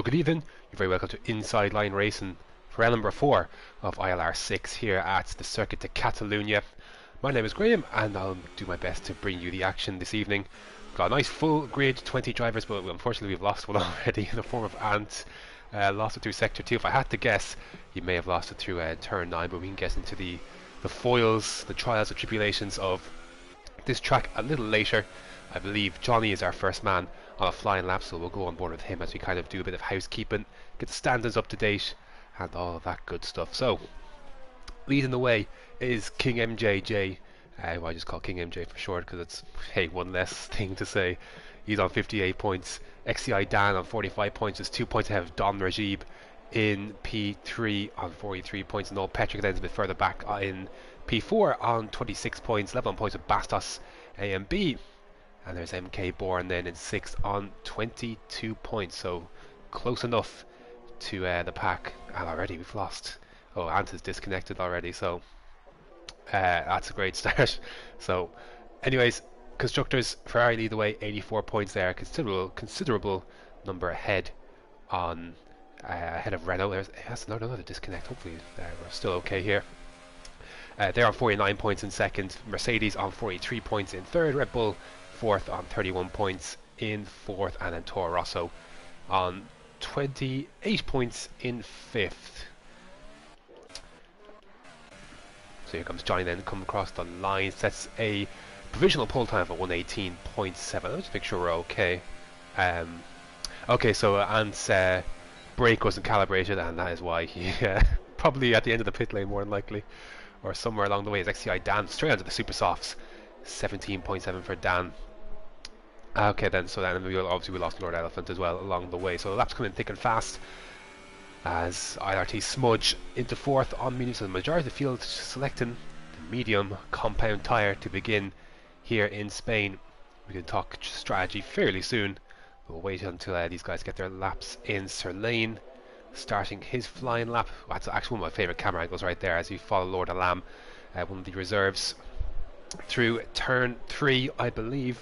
Well, good evening. You're very welcome to Inside Line Racing for round number 4 of ILR6 here at the Circuit de Catalunya. My name is Graham and I'll do my best to bring you the action this evening. Got a nice full grid, 20 drivers, but unfortunately we've lost one already in the form of Ant. Lost it through Sector 2. If I had to guess, you may have lost it through Turn 9, but we can get into the foils, the trials, the tribulations of this track a little later. I believe Johnny is our first man on a flying lap, so we'll go on board with him as we kind of do a bit of housekeeping, get the standards up to date and all of that good stuff. So leading the way is King MJJ. I just call King MJ for short because it's, hey, one less thing to say. He's on 58 points. XCI Dan on 45 points is 2 points ahead of Don Rajib in P3 on 43 points, and Noel Petrick then is a bit further back in P4 on 26 points, 11 points with Bastos A and B. And there's MK Bourne then in 6th on 22 points, so close enough to the pack. And already we've lost. Oh, Ant is disconnected already, so that's a great start. So anyways, constructors, Ferrari lead the way, 84 points there, considerable number ahead on ahead of Renault. There's another disconnect. Hopefully we're still okay here. They're on 49 points in 2nd, Mercedes on 43 points in 3rd, Red Bull 4th on 31 points in 4th, and then Toro Rosso on 28 points in 5th. So here comes Johnny then, come across the line, sets a provisional pole time for 118.7. Let's just make sure we're okay. Okay, so Ant's brake wasn't calibrated, and that is why he probably at the end of the pit lane more than likely, or somewhere along the way, is XCI Dan straight onto the super softs. 17.7 for Dan. Okay then, so then we lost Lord Elephant as well along the way, so the laps coming thick and fast as IRT smudge into 4th on medium, so the majority of the field selecting the medium compound tyre to begin here in Spain. We can talk strategy fairly soon. We'll wait until these guys get their laps in. Sir Lane starting his flying lap. That's actually one of my favourite camera angles right there as we follow Lord Alam, one of the reserves, through turn 3, I believe.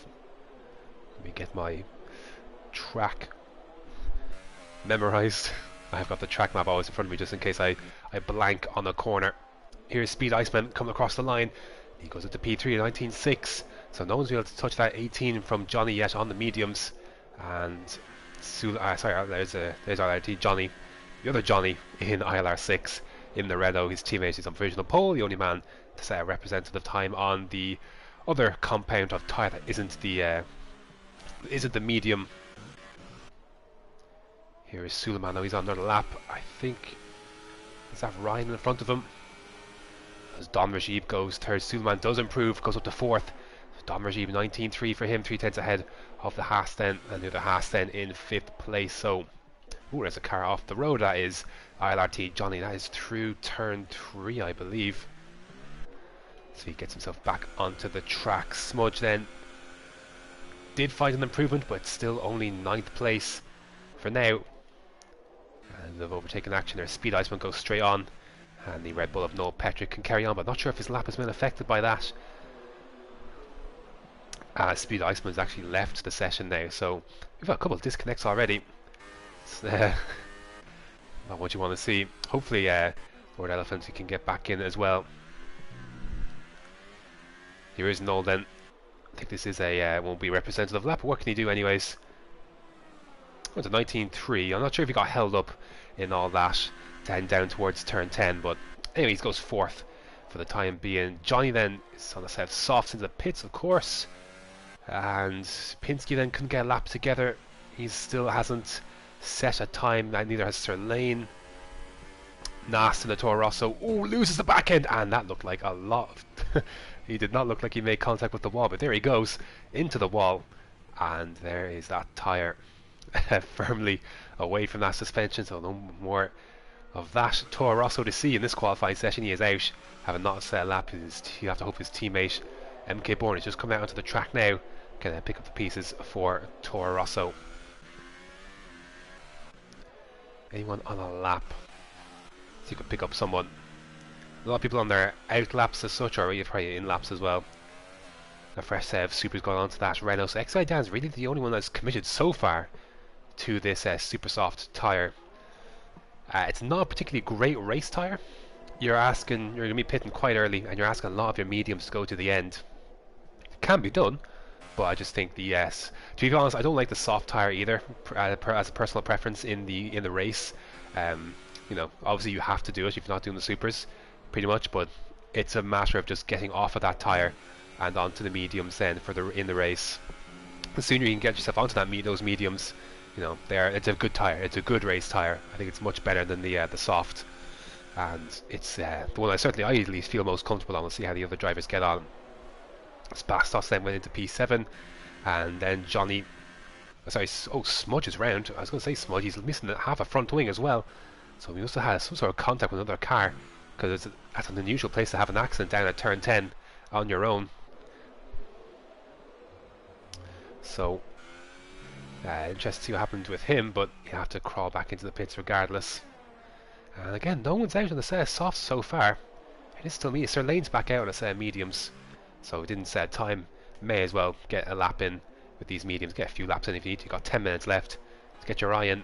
Let me get my track memorized. I've got the track map always in front of me just in case I blank on a corner. Here's Speed Iceman coming across the line. He goes into P3 at 19.6, so no one's been able to touch that 18 from Johnny yet on the mediums. And there's ILRT Johnny, the other Johnny in ILR6 in the Renault. His teammate is on provisional pole, the only man to set a representative time on the other compound of tyre that isn't the medium. Here is Suleiman, now he's on another lap. I think, is that Ryan in front of him? As Don Rajib goes 3rd, Suleiman does improve, goes up to 4th. Don Rajib 19.3 for him, 3 tenths ahead of the Haas then, and the other Haas then in 5th place. So, ooh, there's a car off the road. That is ILRT Johnny. That is through turn 3, I believe. So he gets himself back onto the track. Smudge then did find an improvement, but still only 9th place for now. And they've overtaken action there. Speed Iceman goes straight on, and the Red Bull of Noel Petrick can carry on, but not sure if his lap has been affected by that. Speed Iceman's actually left the session now, so we've got a couple of disconnects already. It's not what you want to see. Hopefully Lord Elephant he can get back in as well. Here is Noel then. I think this is a won't be representative lap, but what can he do anyways? Oh, it's a 19.3. I'm not sure if he got held up in all that down towards turn 10, but anyways, he goes 4th for the time being. Johnny then is on the south softs into the pits, of course, and Pinsky then couldn't get a lap together. He still hasn't set a time, and neither has Sir Lane. Nast in the Toro Rosso, oh, loses the back end, and that looked like a lot of he did not look like he made contact with the wall, but there he goes into the wall, and there is that tyre firmly away from that suspension, so no more of that Toro Rosso to see in this qualifying session. He is out, having not set a lap. You have to hope his teammate MK Bourne has just come out onto the track now, can pick up the pieces for Toro Rosso. Anyone on a lap? So you could pick up someone. A lot of people on their out laps as such, or probably in laps as well. A fresh set of supers going on to that Renault. So XI Dan's really the only one that's committed so far to this super soft tyre. It's not a particularly great race tyre. You're going to be pitting quite early, and you're asking a lot of your mediums to go to the end. It can be done, but I just think to be honest, I don't like the soft tyre either, as a personal preference in the race. You know, obviously you have to do it if you're not doing the supers, pretty much, but it's a matter of just getting off of that tyre and onto the mediums then in the race. The sooner you can get yourself onto those mediums, you know, it's a good tyre. It's a good race tyre. I think it's much better than the soft, and it's the one I at least feel most comfortable on. We'll see how the other drivers get on. Bastos then went into P7, and then Smudge is round. I was going to say Smudge. He's missing half a front wing as well, so we must have had some sort of contact with another car, because that's an unusual place to have an accident down at turn 10 on your own. So interested to see what happened with him, but you have to crawl back into the pits regardless. And again, no one's out on the set of softs so far. It is still me. Sir Lane's back out on a set of mediums, so it didn't set time. May as well get a lap in with these mediums. Get a few laps in if you need to. You've got 10 minutes left to get your eye in.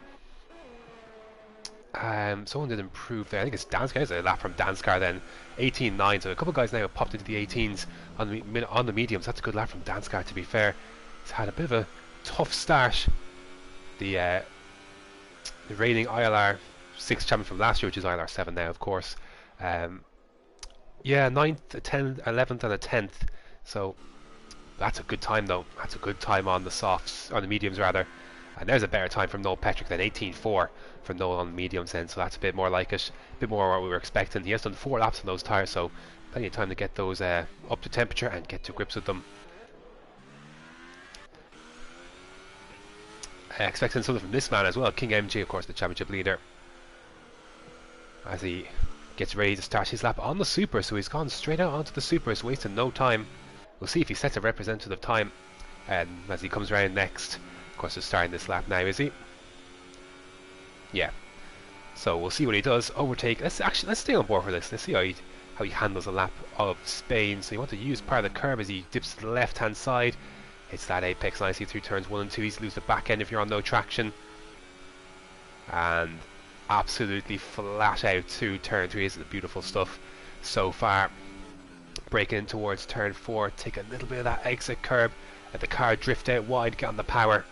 Someone did improve there. I think it's Danskar. There's a lap from Danskar then. 18.9. So a couple of guys now have popped into the 18s on the mediums. That's a good lap from Danskar, to be fair. He's had a bit of a tough start. The reigning ILR6 champion from last year, which is ILR7 now, of course. Yeah, 9th, 10th, 11th and a 10th. So that's a good time though. That's a good time on the softs, on the mediums rather. And there's a better time from Noel Petrick than 18.4 for Noel on the mediums then. So that's a bit more like it. A bit more what we were expecting. He has done 4 laps on those tyres, so plenty of time to get those up to temperature and get to grips with them. Expecting something from this man as well, King MG, of course, the championship leader, as he gets ready to start his lap on the super. So he's gone straight out onto the super, he's wasting no time. We'll see if he sets a representative time as he comes around next. Of course, he's starting this lap now, is he? Yeah. So we'll see what he does. Overtake. Let's stay on board for this. Let's see how he handles a lap of Spain. So you want to use part of the curve as he dips to the left hand side. Hits that apex nicely through turns 1 and 2. He's lose the back end if you're on no traction. And absolutely flat out to turn 3. This is beautiful stuff so far. Breaking in towards turn 4. Take a little bit of that exit curb. Let the car drift out wide, get on the power,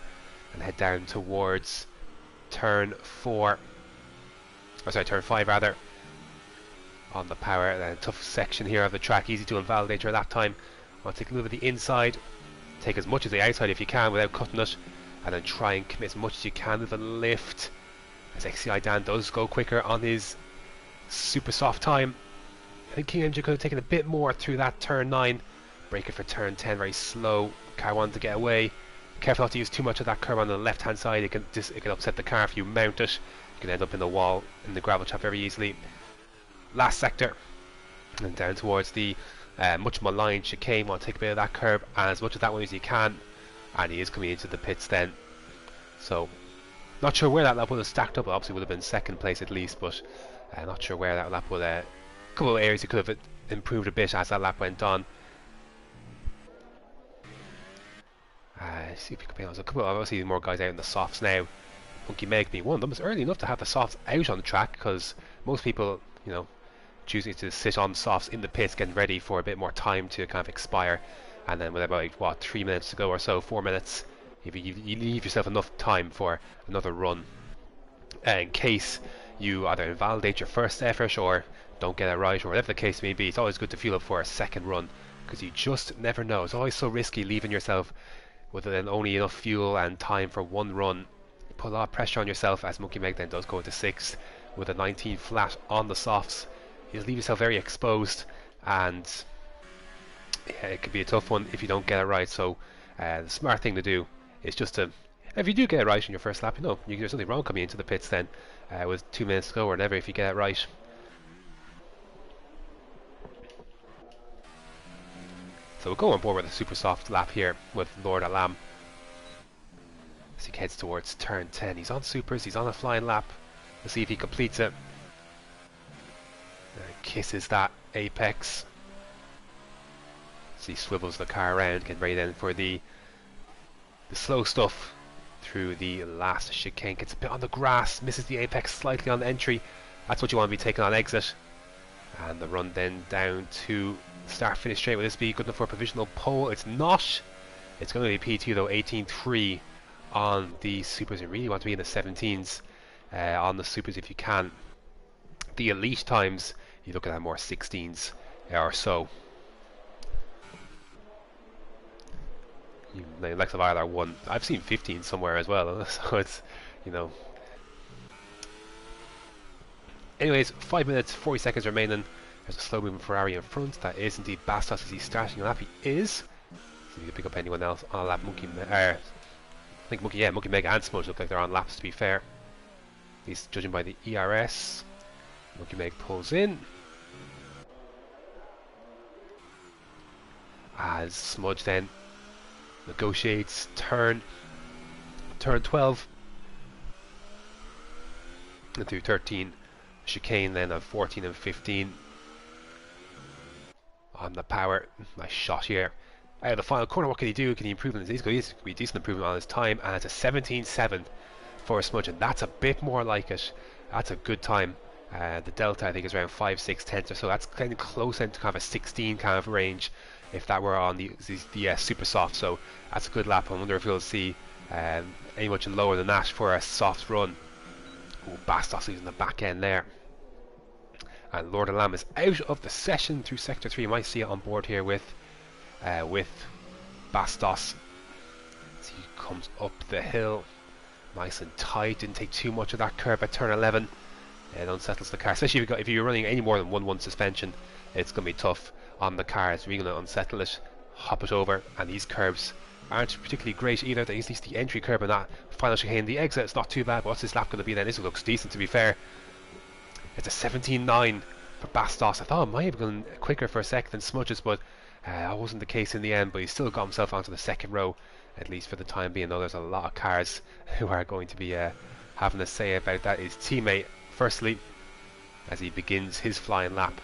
and head down towards turn 4. Oh, sorry, turn 5 rather. On the power. And a tough section here of the track. Easy to invalidate your lap time. Want to take a little bit of the inside. Take as much as the outside if you can without cutting it, and then try and commit as much as you can to the lift, as XCI Dan does go quicker on his super soft time. I think King MG could have taken a bit more through that turn 9. Break it for turn 10, very slow. Car wanted to get away. Careful not to use too much of that curb on the left hand side. It can upset the car if you mount it. You can end up in the wall, in the gravel trap very easily. Last sector, and down towards the much maligned chicane. Want to take a bit of that curb and as much of that one as you can, and he is coming into the pits then. So not sure where that lap would have stacked up. Obviously would have been second place at least, but not sure where that lap would a couple of areas he could have improved a bit as that lap went on. See if we can be honest. A couple of obviously more guys out in the softs now. Funky Meg being one of them. It's early enough to have the softs out on the track, because most people, you know, choosing to sit on softs in the pits, getting ready for a bit more time to kind of expire, and then with about what 3 minutes to go or so, 4 minutes, if you leave yourself enough time for another run, in case you either invalidate your first effort or don't get it right, or whatever the case may be. It's always good to fuel up for a second run, because you just never know. It's always so risky leaving yourself with only enough fuel and time for one run. You put a lot of pressure on yourself, as Monkey Meg then does go into 6th with a 19 flat on the softs. You just leave yourself very exposed, and yeah, it could be a tough one if you don't get it right. So the smart thing to do is just to, if you do get it right in your first lap, you know, there's nothing wrong coming into the pits then with 2 minutes to go or whatever if you get it right. So we'll go on board with a super soft lap here with Lord Alam as he heads towards turn 10. He's on supers, he's on a flying lap. We'll see if he completes it. Kisses that apex. So he swivels the car around, getting ready then for the slow stuff through the last chicane. Gets a bit on the grass, misses the apex slightly on the entry. That's what you want to be taking on exit. And the run then down to start finish straight. Will this be good enough for a provisional pole? It's not. It's going to be P2 though, 18.3 on the supers. You really want to be in the 17s on the supers if you can. The elite times, you look at that more 16s or so. The likes of ILR1, I've seen 15 somewhere as well, so it's, you know. Anyways, 5 minutes, 40 seconds remaining. There's a slow moving Ferrari in front. That is indeed Bastos. Is he starting a lap? He is. See if you can pick up anyone else on a lap. Monkey Mega and Smudge look like they're on laps, to be fair. He's judging by the ERS. Monkey Meg pulls in. As Smudge then negotiates turn 12 into 13. Chicane then of 14 and 15 on the power. Nice shot here. Out of the final corner, what can he do? Can he improve on his? He's going to be a decent improvement on his time, and it's a 17.7 for a Smudge, and that's a bit more like it. That's a good time. The delta I think is around 5-6 tenths or so. That's kind of close into kind of a 16 kind of range if that were on the super soft. So that's a good lap. I wonder if we'll see any much lower than that for a soft run. Oh, Bastos using the back end there. And Lord of Lamb is out of the session through sector 3. You might see it on board here with Bastos. As he comes up the hill, nice and tight. Didn't take too much of that curve at turn 11. It unsettles the car, especially if you're running any more than 1-1 suspension. It's going to be tough on the car. It's really going to unsettle it, hop it over, and these curves aren't particularly great either. At least the entry curve and that final chicane, the exit, it's not too bad. But what's this lap going to be then? This looks decent, to be fair. It's a 17.9 for Bastos. I thought it might have gone quicker for a second than Smudges, but that wasn't the case in the end. But he still got himself onto the second row, at least for the time being, though there's a lot of cars who are going to be having a say about that. His teammate, firstly, as he begins his flying lap.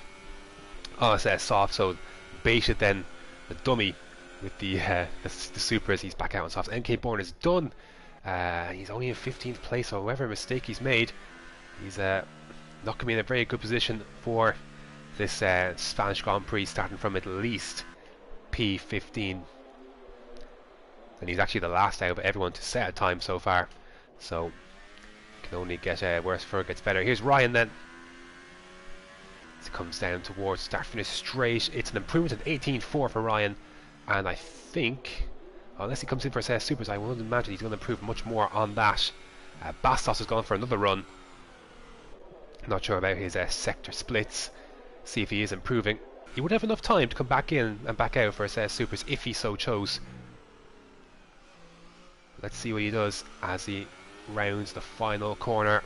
Oh, it's soft, so baited then the dummy with the supers. He's back out on soft. MK Bourne is done. He's only in 15th place, so whatever mistake he's made, he's not going to be in a very good position for this Spanish Grand Prix, starting from at least P15. And he's actually the last out of everyone to set a time so far, so can only get worse before it gets better. Here's Ryan then. It comes down towards start finish straight. It's an improvement of 18.4 for Ryan, and I think, unless he comes in for supers, I wouldn't imagine he's going to improve much more on that. Bastos has gone for another run. Not sure about his sector splits. See if he is improving. He would have enough time to come back in and back out for his supers if he so chose. Let's see what he does as he rounds the final corner.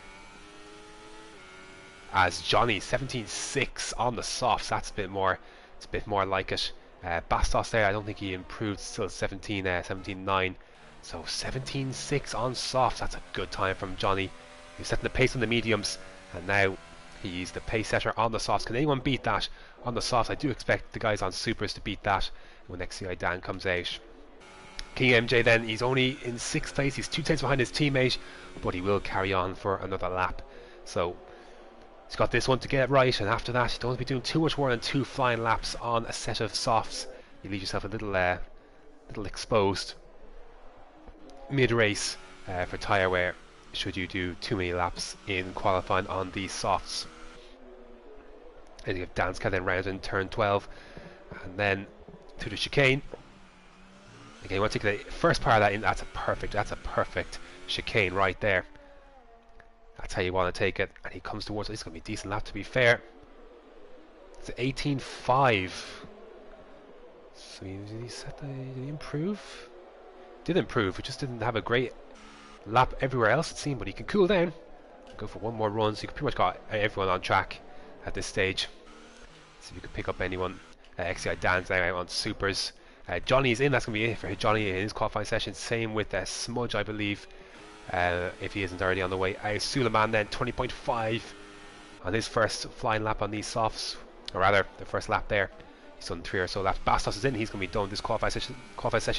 As Johnny 17.6 on the softs, that's a bit more. It's a bit more like it. Bastos there, I don't think he improved. Still 17.9. So 17.6 on softs. That's a good time from Johnny. He's setting the pace on the mediums, and now he's the pace setter on the softs. Can anyone beat that on the softs? I do expect the guys on supers to beat that when XCI Dan comes out. King MJ then, he's only in 6th place. He's 2 tenths behind his teammate, but he will carry on for another lap. So he's got this one to get right, and after that you don't want to be doing too much more than 2 flying laps on a set of softs. You leave yourself a little exposed mid-race for tyre wear should you do too many laps in qualifying on these softs. And you have Danska then round in turn 12, and then to the chicane. Again, you want to take the first part of that in. That's a perfect chicane right there. That's how you want to take it. And he comes towards it. It's going to be a decent lap, to be fair. It's 18.5. So did he improve? Did improve. He just didn't have a great lap everywhere else, it seemed. But he can cool down. Go for one more run. So you can pretty much got everyone on track at this stage. See if you can pick up anyone. XCI Dan's now out on supers. Johnny's in. That's going to be it for Johnny in his qualifying session. Same with Smudge, I believe. If he isn't already on the way out. Suleiman then 20.5 on his first flying lap on these softs, or rather the first lap there. He's done 3 or so laps. Bastos is in. He's going to be done this qualify session.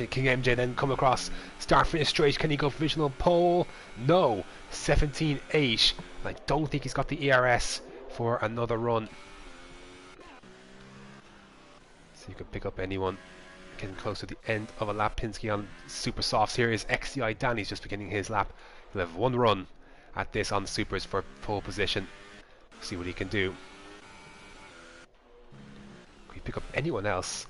King MJ then come across. Start finish straight. Can he go provisional pole? No. 17.8. I don't think he's got the ERS for another run. So you can pick up anyone getting close to the end of a lap. Pinsky on super softs. Here is XCI Dan. He's just beginning his lap. He'll have one run at this on supers for pole position. See what he can do. Can we pick up anyone else?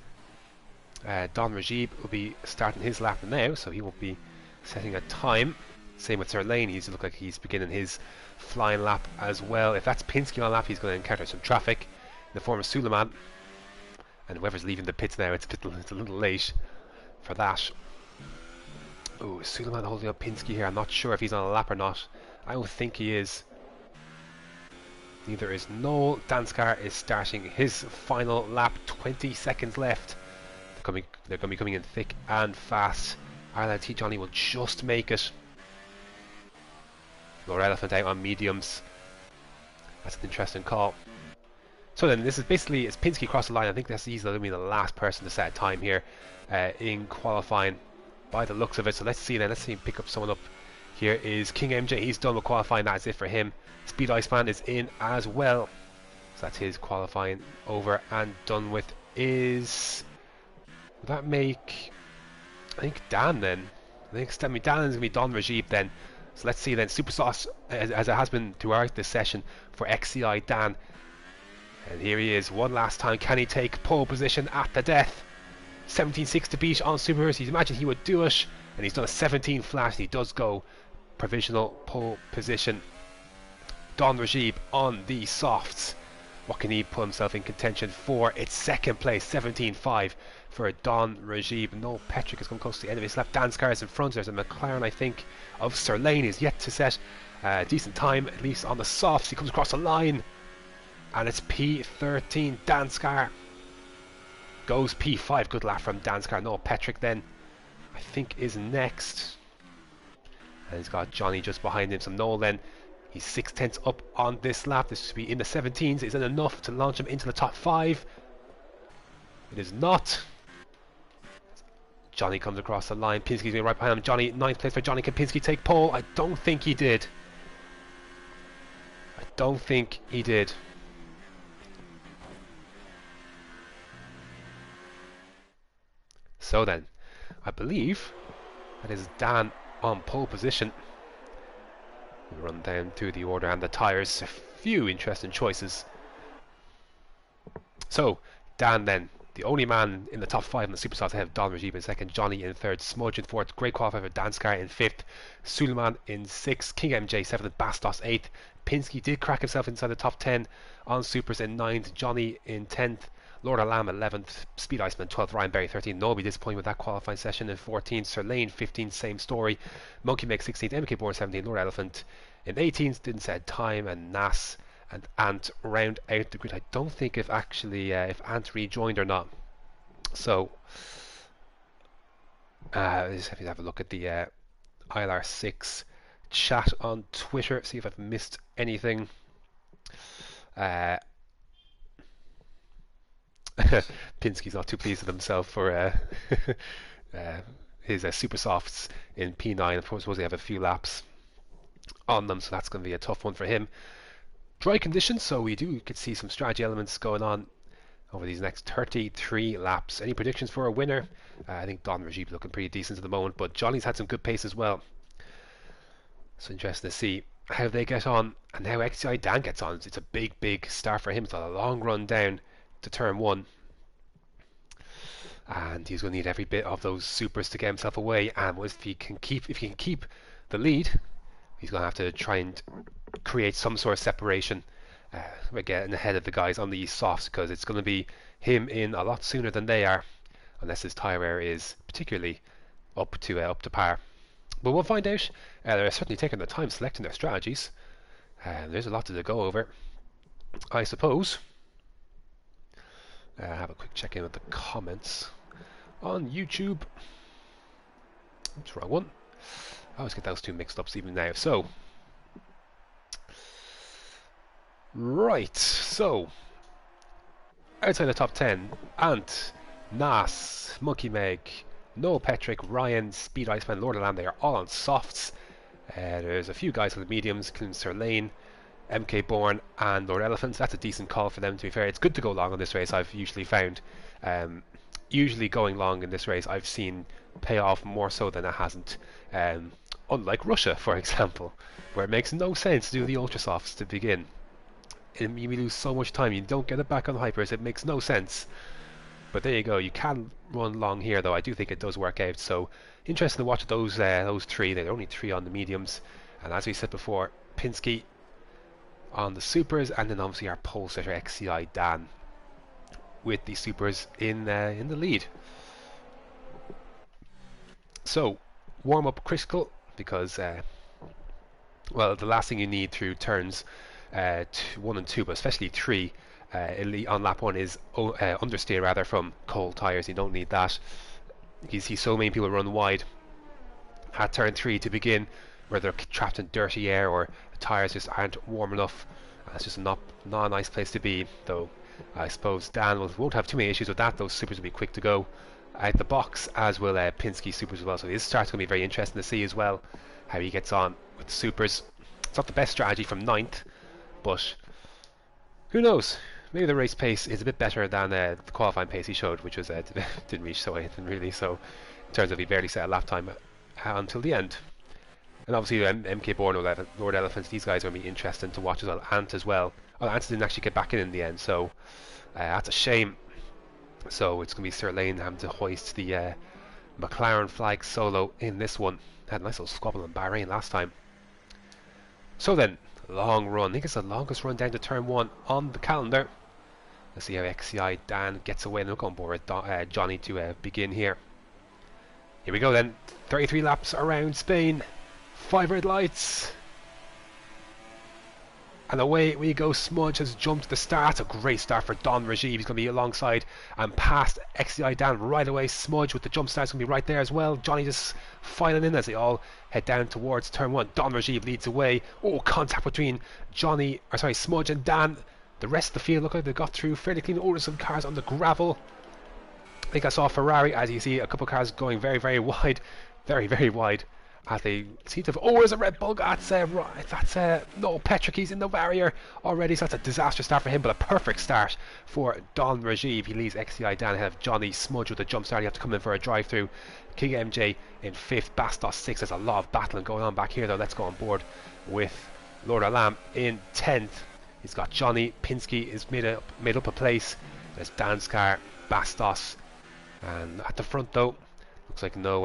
Don Rajib will be starting his lap now, so he won't be setting a time. Same with Sirlane. He's look like he's beginning his flying lap as well. If that's Pinsky on lap, he's going to encounter some traffic in the form of Suleiman. And whoever's leaving the pits now, it's a little late for that. Oh, Suleiman holding up Pinsky here. I'm not sure if he's on a lap or not. I don't think he is. Neither is Noel. Danskar is starting his final lap. 20 seconds left. They're going to be coming in thick and fast. ILRGT Johnny will just make it. Lord Elephant out on mediums. That's an interesting call. So then, this is basically, as Pinsky across the line, I think that's easily going to be the last person to set a time here in qualifying by the looks of it. So let's see then, let's see him pick up someone up. Here is King MJ, he's done with qualifying, that's it for him. Speed Iceman is in as well. So that's his qualifying over and done with. Would that make, I think Dan then. I think Dan is going to be Don Rajib then. So let's see then, Super Sauce, as it has been throughout this session for XCI Dan. And here he is, one last time. Can he take pole position at the death? 17.6 to beat on supers. You imagine he would do it, and he's done a 17 flat. And he does go provisional pole position. Don Rajib on the softs. What can he put himself in contention for? It's second place, 17.5 for Don Rajib. No, Petrick has come close to the end of his lap. Danskar is in front. There's a McLaren, I think, of Sirlane. Is yet to set a decent time, at least on the softs. He comes across the line. And it's P13. Danskar goes P5. Good lap from Danskar. No, Petrick then, I think, is next. And he's got Johnny just behind him. So Noel then, he's 6/10 up on this lap. This should be in the 17s. Is it enough to launch him into the top 5? It is not. Johnny comes across the line. Pinsky's going right behind him. Johnny, 9th place for Johnny. Can Pinsky take pole? I don't think he did. I don't think he did. So then, I believe that is Dan on pole position. We'll run down through the order and the tyres. A few interesting choices. So, Dan then, the only man in the top 5 in the Superstars ahead of Don Rajib in second, Johnny in third, Smudge in fourth, great qualifier for Danskar in fifth, Suleiman in sixth, King MJ seventh, Bastos eighth. Pinsky did crack himself inside the top 10 on Supers in ninth, Johnny in 10th. Lord Alam 11th, Speed Iceman 12th, Ryan Berry 13th. Nobody disappointed with that qualifying session in 14th. Sirlane 15th, same story. Monkey Meg 16th, MK Bourne 17th, Lord Elephant in 18th, didn't set time, and Nas and Ant round out the grid. I don't think if actually if Ant rejoined or not. So just have to have a look at the ILR6 chat on Twitter, see if I've missed anything. Pinsky's not too pleased with himself for his super softs in P9. Of course, they have a few laps on them, so that's going to be a tough one for him. Dry conditions, so we could see some strategy elements going on over these next 33 laps. Any predictions for a winner? I think Don Rajib looking pretty decent at the moment, but Johnny's had some good pace as well. So interesting to see how they get on and how XCI Dan gets on. It's a big start for him. It's a long run down to turn 1, and he's going to need every bit of those supers to get himself away. And if he can keep the lead, he's going to have to try and create some sort of separation. We're getting ahead of the guys on the softs, because it's going to be him in a lot sooner than they are, unless his tyre wear is particularly up to par. But we'll find out. They're certainly taking their time selecting their strategies. There's a lot to go over, I suppose. Have a quick check in with the comments on YouTube. Oops, wrong one. I always get those two mixed up even now. So, right. So, outside the top 10, Ant, Nas, Monkey Meg, Noel Petrick, Ryan, Speed Iceman, Lord of Lamb, they are all on softs. There's a few guys on the mediums, including Sir Lane, MK Bourne and Lord Elephant. That's a decent call for them, to be fair. It's good to go long on this race, I've usually found. Usually going long in this race I've seen pay off more so than it hasn't. Unlike Russia, for example, where it makes no sense to do the ultra softs to begin. You lose so much time, you don't get it back on hypers, it makes no sense. But there you go, you can run long here though, I do think it does work out. So interesting to watch those three. There are only three on the mediums, and as we said before, Pinsky on the supers, and then obviously our pole setter XCI Dan with the supers in the lead. So warm up critical, because well, the last thing you need through turns 1 and 2, but especially 3 on lap 1 is understeer rather from cold tyres. You don't need that. You see so many people run wide at turn 3 to begin, where they're trapped in dirty air or the tyres just aren't warm enough. That's just not a nice place to be, though. I suppose Dan won't have too many issues with that. Those supers will be quick to go out the box, as will Pinsky supers as well. So this start's going to be very interesting to see as well how he gets on with the supers. It's not the best strategy from 9th, but who knows? Maybe the race pace is a bit better than the qualifying pace he showed, which was didn't reach so anything really. So in terms of he barely set a lap time until the end. And obviously MK Bourne, Lord Elephants, these guys are going to be interesting to watch as well. Ant as well. Oh, Ant didn't actually get back in the end, so that's a shame. So it's going to be Sir Lane having to hoist the McLaren flag solo in this one. Had a nice little squabble in Bahrain last time. So then, long run. I think it's the longest run down to turn 1 on the calendar. Let's see how XCI Dan gets away and look on board with Johnny to begin here. Here we go then. 33 laps around Spain. 5 red lights. And away we go. Smudge has jumped the start. A great start for Don Rajiv. He's going to be alongside and past XCI Dan right away. Smudge with the jump start is going to be right there as well. Johnny just filing in as they all head down towards turn 1. Don Rajiv leads away. Oh, contact between Smudge and Dan. The rest of the field look like they got through fairly clean. Oh, there's some cars on the gravel. I think I saw Ferrari, as you see, a couple of cars going very, very wide. Very, very wide. As they seem to have... Oh, there's a Red Bull. That's no, Petrick, he's in the barrier already. So that's a disastrous start for him, but a perfect start for Don Rajiv. He leads XCI down ahead of Johnny. Smudge with a jump start. You have to come in for a drive-through. King MJ in 5th. Bastos 6th. There's a lot of battling going on back here, though. Let's go on board with Lord Alam in 10th. He's got Johnny. Pinsky is made up a place. There's Danskar, Bastos, and at the front though, looks like no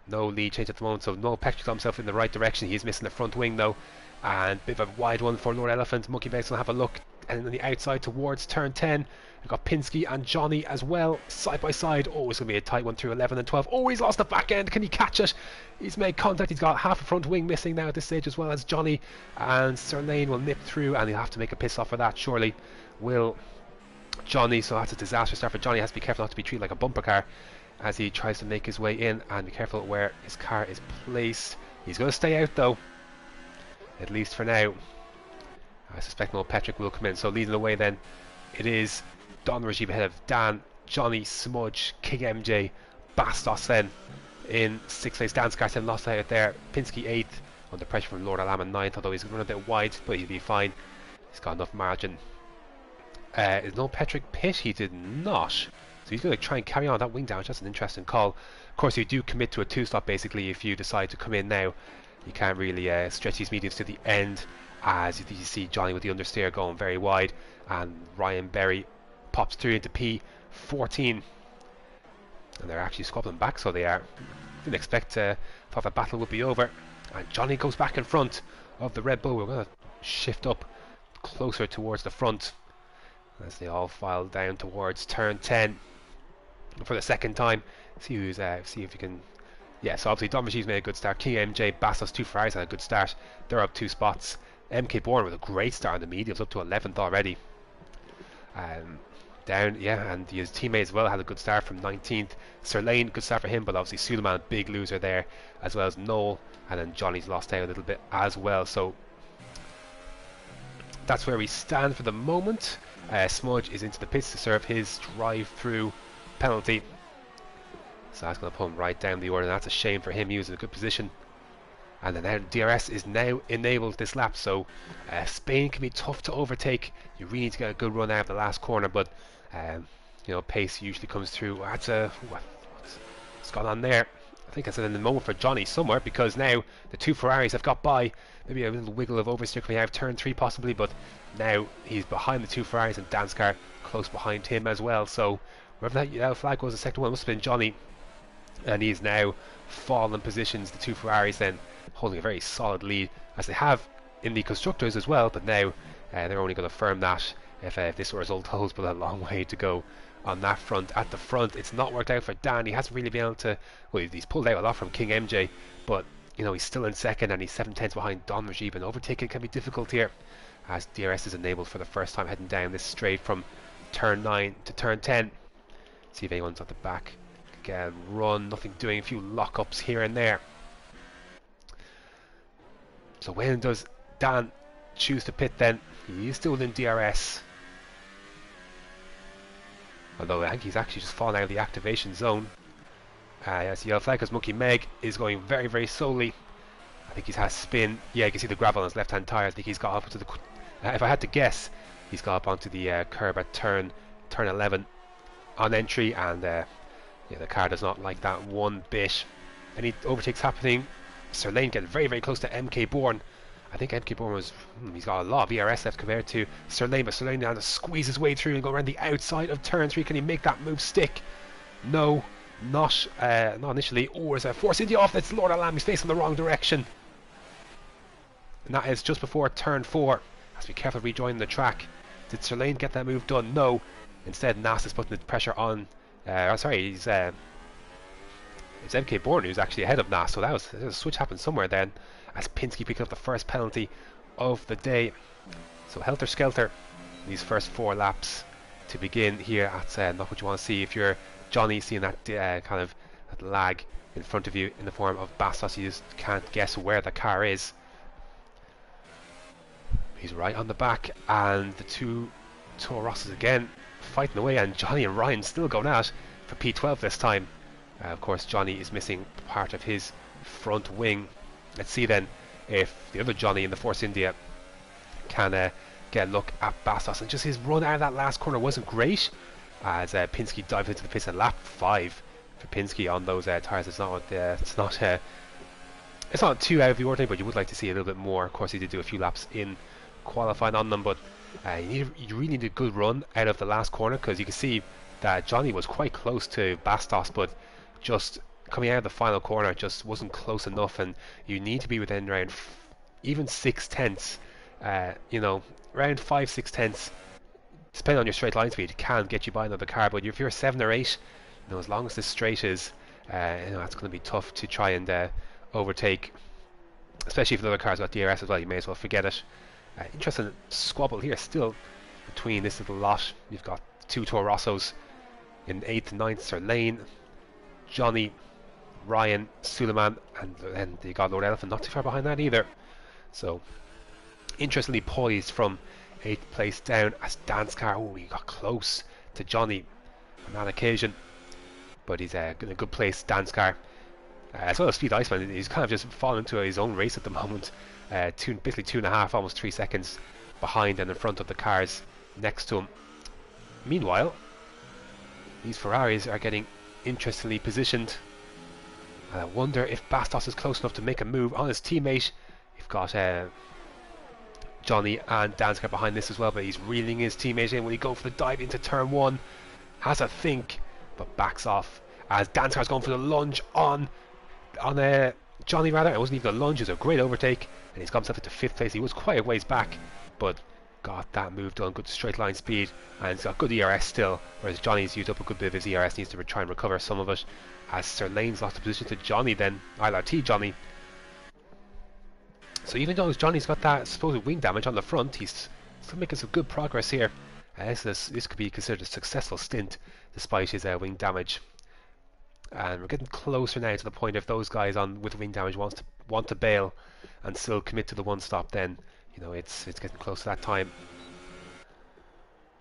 lead change at the moment. So Noel Petrick got himself in the right direction. He's missing the front wing though, and bit of a wide one for Lord Elephant. Monkey Begs will have a look, and on the outside towards turn 10, we've got Pinsky and Johnny as well, side by side. Oh, it's going to be a tight one through 11 and 12. Oh, he's lost the back end. Can he catch it? He's made contact. He's got half a front wing missing now at this stage, as well as Johnny. And Sir Lane will nip through, and he'll have to make a piss off for that, surely will Johnny. So that's a disaster start for Johnny. He has to be careful not to be treated like a bumper car as he tries to make his way in, and be careful where his car is placed. He's going to stay out though, at least for now. I suspect Noel Petrick will come in. So leading the way then, it is Don Rajiv ahead of Dan, Johnny, Smudge, King MJ, Bastos then in 6th place. Dan Scarton lost out there. Pinsky 8th under pressure from Lord Alam in 9th, although he's going to run a bit wide, but he'll be fine. He's got enough margin. Is Noel Petrick pit? He did not. So he's going to try and carry on that wing damage. That's an interesting call. Of course, you do commit to a 2-stop basically if you decide to come in now. You can't really stretch these mediums to the end, as you see Johnny with the understeer going very wide, and Ryan Berry pops through into P14, and they're actually squabbling back, so they are. Didn't expect thought the battle would be over, and Johnny goes back in front of the Red Bull. We're going to shift up closer towards the front as they all file down towards turn 10 for the second time. See if you can. Yeah, so obviously Don Rajiv's made a good start. King MJ, Bastos, 2 Ferraris had a good start. They're up 2 spots. MK Bourne with a great start on the mediums, up to 11th already. Down, yeah, and his teammates as well had a good start from 19th. Sir Lane, good start for him, but obviously Suleiman, big loser there, as well as Noel, and then Johnny's lost out a little bit as well. So that's where we stand for the moment. Smudge is into the pits to serve his drive-through penalty. So that's going to pull him right down the order, and that's a shame for him. He was in a good position. And then now DRS is now enabled this lap, so Spain can be tough to overtake. You really need to get a good run out of the last corner, but you know, pace usually comes through. That's what's gone on there? I think that's in the moment for Johnny somewhere, because now the two Ferraris have got by. Maybe a little wiggle of oversteer coming out of turn 3 possibly, but now he's behind the two Ferraris, and Danskar close behind him as well. So wherever that yellow flag was, the second one must have been Johnny, and he's now fallen positions. The two Ferraris then holding a very solid lead, as they have in the constructors as well, but now they're only going to firm that if this result holds, but a long way to go on that front. At the front, it's not worked out for Dan. He hasn't really been able to, well, he's pulled out a lot from King MJ, but you know, he's still in second, and he's 7/10 behind Don Rajib, and overtaking can be difficult here as DRS is enabled for the first time heading down this straight from turn 9 to turn 10. See if anyone's at the back. Again, run, nothing doing, a few lock-ups here and there. So when does Dan choose to pit then? He is still in DRS. Although I think he's actually just fallen out of the activation zone. Yes, yellow flag because Monkey Meg is going very, very slowly. I think he's has spin. Yeah, you can see the gravel on his left-hand tyre. I think he's got up to the... if I had to guess, he's got up onto the curb at turn 11 on entry, and yeah, the car does not like that one bit. Any overtakes happening? Sir Lane getting very, very close to MK Bourne. I think MK Bourne was... he's got a lot of ERS left compared to Sir Lane, but Sir Lane now to squeeze his way through and go around the outside of turn 3. Can he make that move stick? No, not initially. Or is a Force India off? That's Lord Alam. He's facing the wrong direction. And that is just before turn 4. Has to be careful rejoining the track. Did Sir Lane get that move done? No. Instead, Nas is putting the pressure on... sorry, it's MK Bourne who's actually ahead of Nas, so that was a switch happened somewhere then, as Pinsky picked up the first penalty of the day. So helter skelter these first 4 laps to begin here at not what you want to see if you're Johnny, seeing that kind of that lag in front of you in the form of Bastos. You just can't guess where the car is. He's right on the back, and the two Toro Rosses again fighting away, and Johnny and Ryan still going at for P12 this time. Of course, Johnny is missing part of his front wing. Let's see then if the other Johnny in the Force India can get a look at Bastos. And just his run out of that last corner wasn't great, as Pinsky dived into the pits at lap 5 for Pinsky on those tyres. It's not too out of the ordinary, but you would like to see a little bit more. Of course, he did do a few laps in qualifying on them, but you really need a good run out of the last corner, because you can see that Johnny was quite close to Bastos, but just coming out of the final corner just wasn't close enough, and you need to be within around even 6/10, you know, around 5-6/10, depending on your straight line speed, can get you by another car. But if you're 7 or 8, you know, as long as the straight is, you know, it's going to be tough to try and overtake, especially if the other car's got DRS as well. You may as well forget it. Interesting squabble here still between this little lot. You've got 2 Toro Rossos in 8th and 9th, Sir Lane, Johnny, Ryan, Suleiman, and then you got Lord Elephant not too far behind that either. So interestingly poised from 8th place down, as Danskar, oh, he got close to Johnny on that occasion, but he's in a good place, Danskar. As well as Speed Iceman, he's kind of just fallen into his own race at the moment, basically 2.5, almost 3 seconds behind and in front of the cars next to him. Meanwhile, these Ferraris are getting interestingly positioned. I wonder if Bastos is close enough to make a move on his teammate. You've got Johnny and Danskar behind this as well, but he's reeling his teammate in. Will he go for the dive into turn 1? Has a think, but backs off as Danskar's going for the lunge on Johnny rather. It wasn't even a lunge, it was a great overtake, and he's got himself into 5th place. He was quite a ways back, but got that move done. Good straight line speed, and he's got good ERS still, whereas Johnny's used up a good bit of his ERS, needs to try and recover some of it, as Sir Lane's lost the position to Johnny then, ILRT Johnny. So even though Johnny's got that supposed wing damage on the front, he's still making some good progress here. This could be considered a successful stint despite his wing damage. And we're getting closer now to the point if those guys with wing damage want to bail and still commit to the one stop, then You know, it's getting close to that time.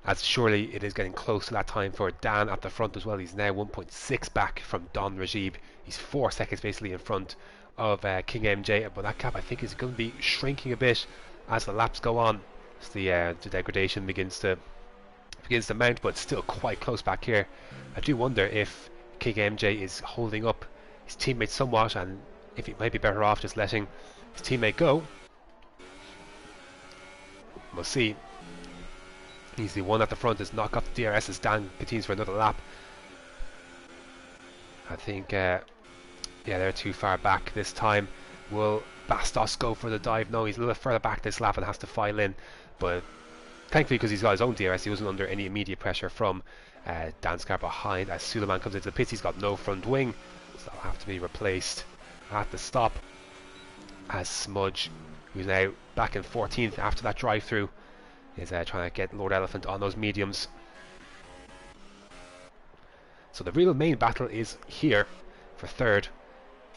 As surely it is getting close to that time for Dan at the front as well. He's now 1.6 back from Don Rajib. He's 4 seconds basically in front of King MJ, but that gap I think is going to be shrinking a bit as the laps go on. As the degradation begins to mount, but still quite close back here. I do wonder if King MJ is holding up his teammate somewhat, and if he might be better off just letting his teammate go. We'll see. He's the one at the front has not got the DRS as Dan continues for another lap. I think, yeah, they're too far back this time. Will Bastos go for the dive? No, he's a little further back this lap and has to file in. But thankfully, because he's got his own DRS, he wasn't under any immediate pressure from Dan's car behind. As Suleiman comes into the pits, he's got no front wing, so that'll have to be replaced at the stop. As Smudge, who's now back in 14th after that drive-through, is trying to get Lord Elephant on those mediums. So the real main battle is here for third.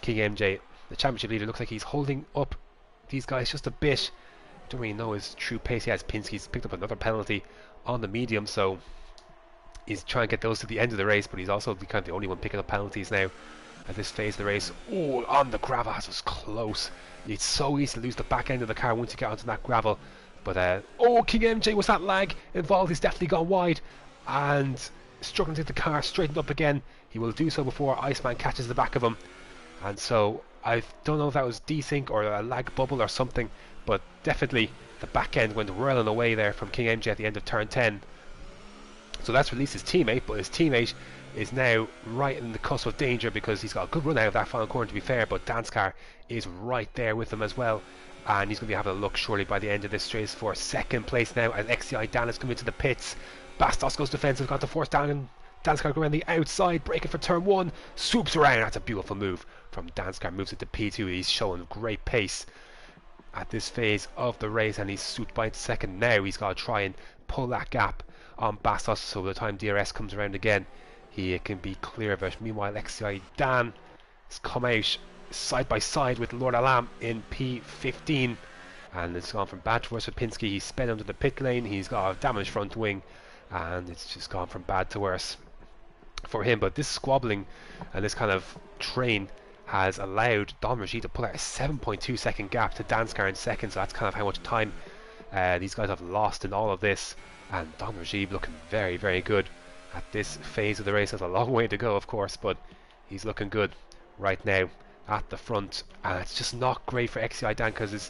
King MJ, the championship leader, looks like he's holding up these guys just a bit. Don't really know his true pace. He has Pinsky's picked up another penalty on the medium, so he's trying to get those to the end of the race, but he's also kind of the only one picking up penalties now at this phase of the race. Oh, on the gravel, that was close. It's so easy to lose the back end of the car once you get onto that gravel. But oh, King MJ, was that lag involved? He's definitely gone wide and struggling to get the car straightened up again. He will do so before Iceman catches the back of him. And so I don't know if that was desync or a lag bubble or something, but definitely the back end went whirling away there from King MJ at the end of turn 10. So that's released his teammate, but his teammate is now right in the cusp of danger because he's got a good run out of that final corner, to be fair, but Dan's car is right there with him as well. And he's going to be having a look surely by the end of this race for second place now as XCI Dan has come into the pits. Bastos goes defensive, got to force down, and Dan's car going around the outside, braking for turn 1, swoops around. That's a beautiful move from Dan's car, moves it to P2. He's showing great pace at this phase of the race, and he's swooped by second now. He's got to try and pull that gap on Bastos, so by the time DRS comes around again, he can be clear of it. Meanwhile, XCI Dan has come out side by side with Lord Alam in P15, and it's gone from bad to worse for Pinsky. He's sped under the pit lane, he's got a damaged front wing, and it's just gone from bad to worse for him. But this squabbling and this kind of train has allowed Don Rajid to pull out a 7.2 second gap to Dan's car in second, so that's kind of how much time these guys have lost in all of this. And Don Rajid looking very, very good at this phase of the race. Has a long way to go, of course, but he's looking good right now at the front. And it's just not great for XCI Dan because it's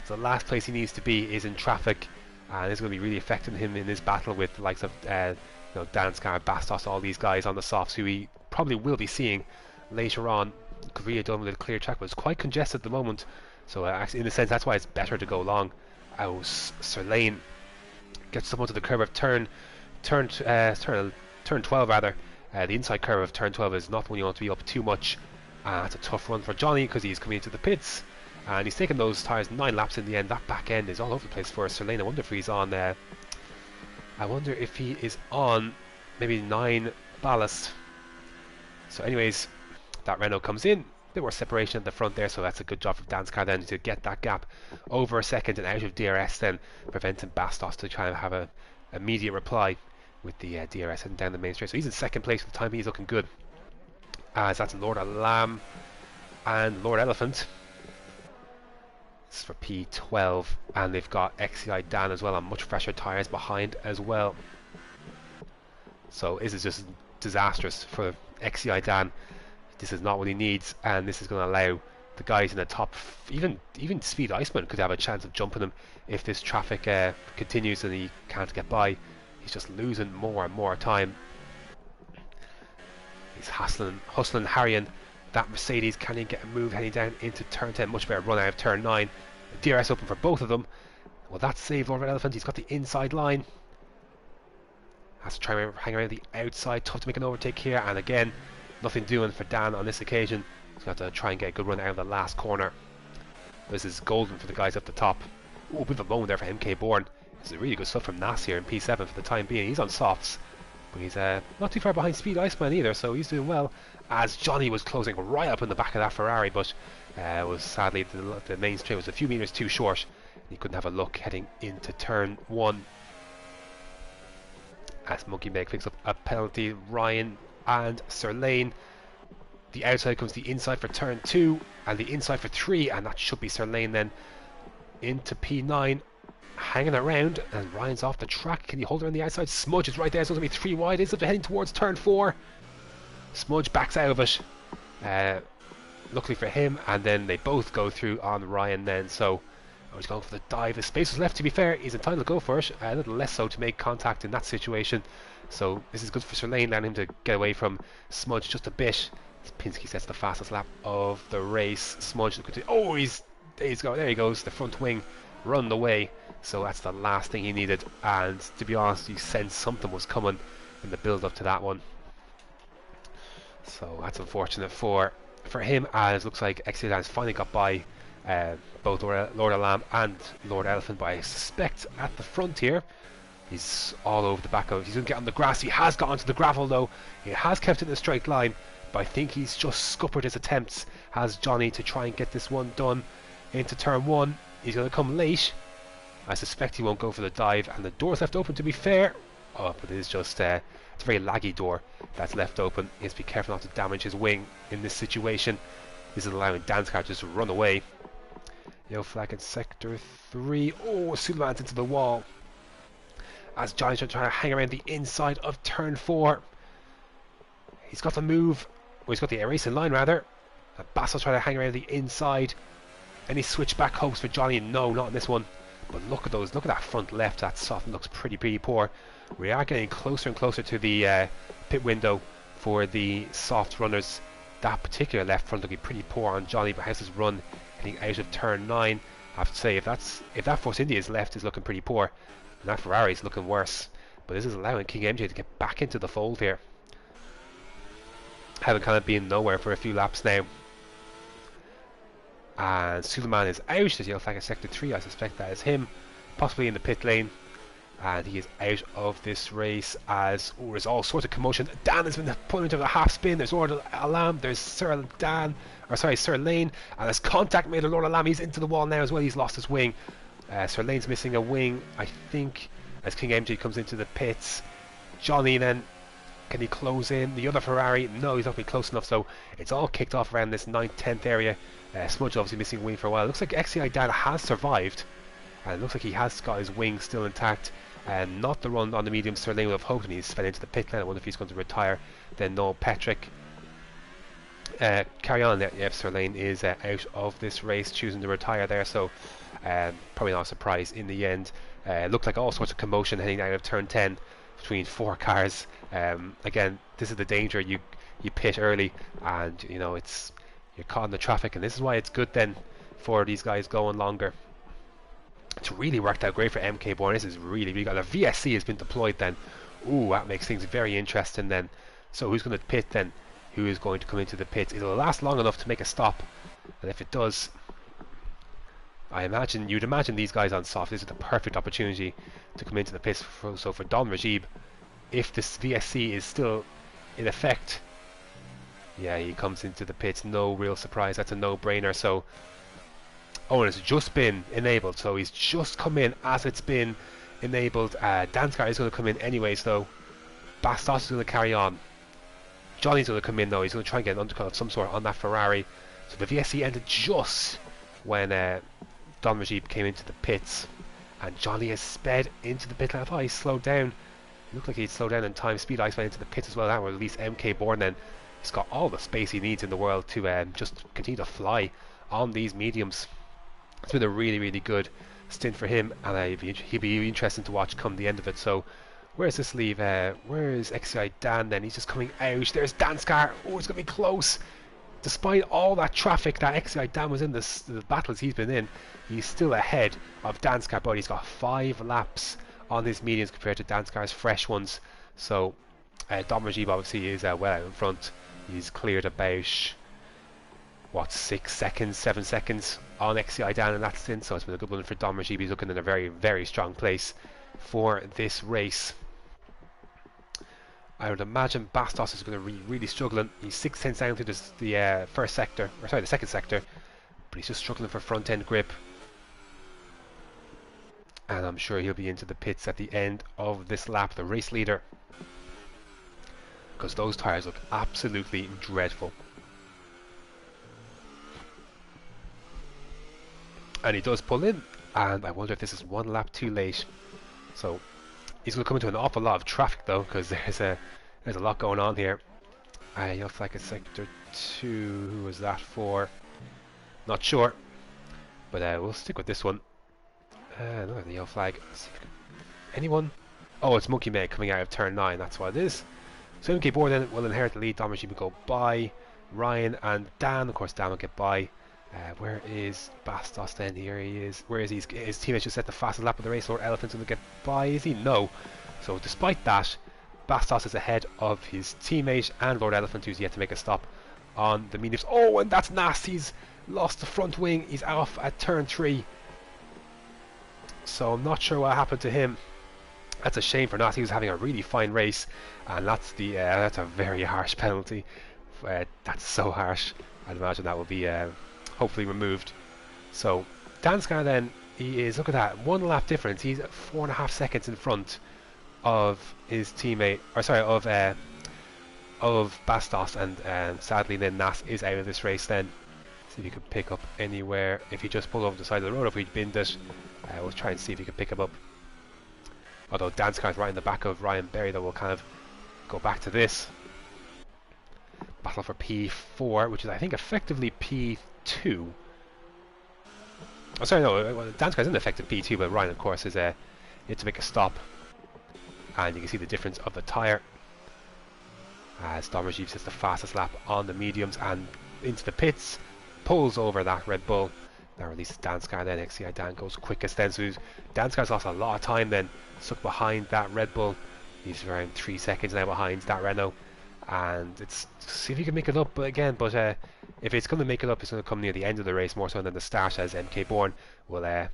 the last place he needs to be is in traffic, and it's going to be really affecting him in this battle with the likes of Dan's car, Bastos, all these guys on the softs who he probably will be seeing later on. Korea done with a clear track, but it's quite congested at the moment, so actually in a sense that's why it's better to go long. Sirlane gets someone to the curve of turn 12 rather. The inside curve of turn 12 is not one you want to be up too much. It's a tough run for Johnny because he's coming into the pits, and he's taken those tyres 9 laps in the end. That back end is all over the place for Sirlane. I wonder if he's on maybe 9 ballast. So anyways, that Renault comes in, a bit more separation at the front there, so that's a good job from Dan's car then to get that gap over a second and out of DRS, then preventing Bastos to try and have a immediate reply with the DRS heading down the main straight. So he's in second place for the time being. He's looking good, as that's Lord Alam and Lord Elephant. This is for P12, and they've got XCI Dan as well on much fresher tyres behind as well. So this is just disastrous for XCI Dan. This is not what he needs, and this is going to allow the guys in the top, even Speed Iceman could have a chance of jumping him if this traffic continues and he can't get by. He's just losing more and more time. He's hustling, harrying that Mercedes. Can he get a move heading down into turn 10? Much better run out of turn 9. DRS open for both of them. Well, that's saved Lord Elephant. He's got the inside line. Has to try and hang around the outside. Tough to make an overtake here, and again, nothing doing for Dan on this occasion. He's got to try and get a good run out of the last corner. This is golden for the guys up the top. Oh, a bit of a moment there for MK Bourne. This is really good stuff from Nas here in P7 for the time being. He's on softs, but he's not too far behind Speed Iceman either, so he's doing well. As Johnny was closing right up in the back of that Ferrari, but was sadly the main straight was a few meters too short, He couldn't have a look heading into turn 1. As Monkey Meg picks up a penalty, Ryan and Sir Lane. The outside comes the inside for turn 2 and the inside for 3, and that should be Sir Lane then into P9. Hanging around, and Ryan's off the track. Can he hold her on the outside? Smudge is right there, so it's going to be 3 wide. It's heading towards turn 4. Smudge backs out of it. Luckily for him, and then they both go through on Ryan then. So he's going for the dive. The space was left, to be fair. He's entitled to go for it. A little less so to make contact in that situation. So this is good for Sir Lane, allowing him to get away from Smudge just a bit. Pinsky sets the fastest lap of the race. Smudge, oh, there he goes. The front wing run away. So that's the last thing he needed, and to be honest, you sensed something was coming in the build up to that one. So that's unfortunate for him, as looks like XCI has finally got by both Lord Alam and Lord Elephant, but I suspect at the front here he's all over the back of it. He's going to get on the grass. He has got onto the gravel though. He has kept it in a straight line, but I think he's just scuppered his attempts, has Johnny, to try and get this one done into turn 1. He's going to come late. I suspect he won't go for the dive, and the door's left open, to be fair. Oh, but it is just it's a very laggy door that's left open. He has to be careful not to damage his wing in this situation. This is allowing Danscar just to run away. Yellow flag in sector 3. Oh, Suleiman's into the wall as Johnny's trying to hang around the inside of turn 4. He's got the move. Well, he's got the racing line rather. Bassel's trying to hang around the inside. Any switchback hopes for Johnny? No, not in this one. But look at those, look at that front left, that soft looks pretty poor. We are getting closer and closer to the pit window for the soft runners. That particular left front looking pretty poor on Johnny, but has his run heading out of turn 9. I have to say, if that Force India's left is looking pretty poor, and that Ferrari's looking worse. But this is allowing King MJ to get back into the fold here. Having kind of been nowhere for a few laps now. And Suleiman is out. There's yellow flag in sector 3. I suspect that is him, possibly in the pit lane, and he is out of this race. As there's all sorts of commotion. Dan has been put into the half spin. There's Lord Alam. There's Sir Lane, and there's contact made with Lord Alam. He's into the wall now as well. He's lost his wing. Sir Lane's missing a wing, I think, as King MJ comes into the pits. Johnny then, can he close in? The other Ferrari, no, he's not been close enough. So it's all kicked off around this 9th, 10th area. Smudge obviously missing a wing for a while. It looks like XCI Dan has survived, and it looks like he has got his wing still intact, and not the run on the medium Sir Lane would have hoped, and he's fell into the pit lane. I wonder if he's going to retire. Then Noel Patrick. Carry on. Yep, Sir Lane is out of this race, choosing to retire there, so probably not a surprise in the end. Looked like all sorts of commotion heading out of turn 10 between 4 cars. Again, this is the danger. You pit early, and you know you're caught in the traffic, and this is why it's good then for these guys going longer. It's really worked out great for MK Bourne. This is really good. The VSC has been deployed then. Ooh, that makes things very interesting then. So who's going to pit then? Who is going to come into the pits? It'll last long enough to make a stop, and if it does, you'd imagine these guys on soft, this is the perfect opportunity to come into the pits. So for Don Rajib, if this VSC is still in effect, yeah, he comes into the pits. No real surprise. That's a no-brainer. So Owen has just been enabled, so he's just come in as it's been enabled. Danscar is going to come in anyways though. Bastos is going to carry on. Johnny's going to come in though. He's going to try and get an undercut of some sort on that Ferrari. So the VSC ended just when Don Rajib came into the pits, and Johnny has sped into the pit lane. I thought he slowed down. It looked like he'd slowed down in time. Speed Ice went into the pits as well. That would release MK Bourne then. He's got all the space he needs in the world to just continue to fly on these mediums. It's been a really good stint for him, and he'd be interesting to watch come the end of it. So where's this leave? Where is XCI Dan then? He's just coming out. There's Danscar. Oh, it's going to be close. Despite all that traffic that XCI Dan was in, the battles he's been in, he's still ahead of Danscar, but he's got 5 laps on his mediums compared to Danscar's fresh ones. So Dom Rajib obviously is well out in front. He's cleared about, what, 6 seconds, 7 seconds on XCI Dan in that stint, so it's been a good one for Dom Rajib. He's looking in a very strong place for this race. I would imagine Bastos is going to be really struggling. He's 6/10 down through the first sector, or sorry, the second sector, but he's just struggling for front end grip. and I'm sure he'll be into the pits at the end of this lap, the race leader, because those tyres look absolutely dreadful. And he does pull in, and I wonder if this is one lap too late. So he's going to come into an awful lot of traffic though, because there's a lot going on here. Yellow flag at sector 2. Who was that for? Not sure, but we'll stick with this one. Another yellow flag. Anyone? Oh, it's Monkey Meg coming out of turn 9. That's what it is. So MK Borden will inherit the lead. Dominic will go by. Ryan and Dan, of course, Dan will get by. Where is Bastos then? Here he is. Where is he? His teammate just set the fastest lap of the race. Lord Elephant's going to get by. Is he? No. So despite that, Bastos is ahead of his teammate and Lord Elephant, who's yet to make a stop on the mediums. Oh, and that's nasty. He's lost the front wing. He's off at turn 3. So I'm not sure what happened to him. That's a shame for Nas. He was having a really fine race, and that's a very harsh penalty. That's so harsh. I'd imagine that will be hopefully removed. So Danskar then, he is, look at that, 1 lap difference. He's 4.5 seconds in front of his teammate, or sorry, of Bastos, and sadly then Nas is out of this race then. See if you can pick up anywhere. If he just pulled over the side of the road, if we binned it, we'll try and see if you can pick him up. Although Danskar is right in the back of Ryan Berry, that will kind of go back to this. Battle for P4, which is I think effectively P2. Oh sorry, no, Danskar is in effective P2, but Ryan of course is yet to make a stop. And you can see the difference of the tyre. As Domerjeev sets the fastest lap on the mediums and into the pits, pulls over that Red Bull. Now releases Danskar then. XCI Dan goes quickest then, so Danskar's lost a lot of time then, stuck behind that Red Bull. He's around 3 seconds now behind that Renault, and it's see if he can make it up. But again, if it's going to make it up, it's going to come near the end of the race more so than the start, as MK Bourne will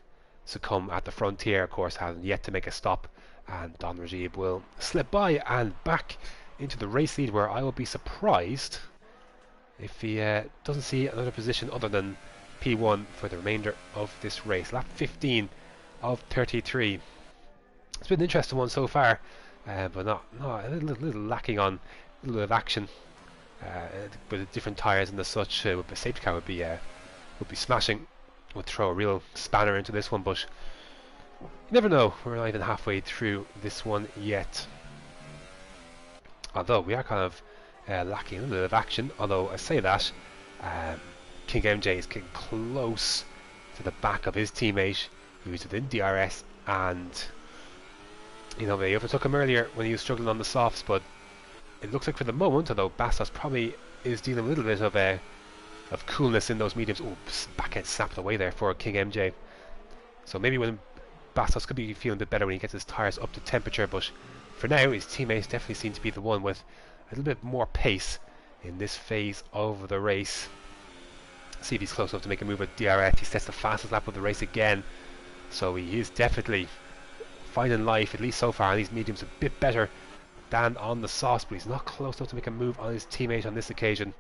succumb at the frontier. Of course, hasn't yet to make a stop, and Don Rajib will slip by and back into the race lead, where I will be surprised if he doesn't see another position other than P1 for the remainder of this race. Lap 15 of 33. It's been an interesting one so far, but not a little lacking on a little bit of action. With the different tyres and the such, with the safety car would be smashing. Would throw a real spanner into this one, but you never know. We're not even halfway through this one yet. Although we are kind of lacking a little bit of action. Although I say that, King MJ is getting close to the back of his teammate, who is within DRS, and they overtook him earlier when he was struggling on the softs. But it looks like for the moment, although Bastos probably is dealing with a little bit of coolness in those mediums. Oh, back end snapped away there for King MJ. So maybe when Bastos could be feeling a bit better when he gets his tyres up to temperature, but for now his teammates definitely seem to be the one with a little bit more pace in this phase of the race. See if he's close enough to make a move with DRS. He sets the fastest lap of the race again, so he is definitely finding life, at least so far, and these mediums a bit better than on the softs, but he's not close enough to make a move on his teammate on this occasion.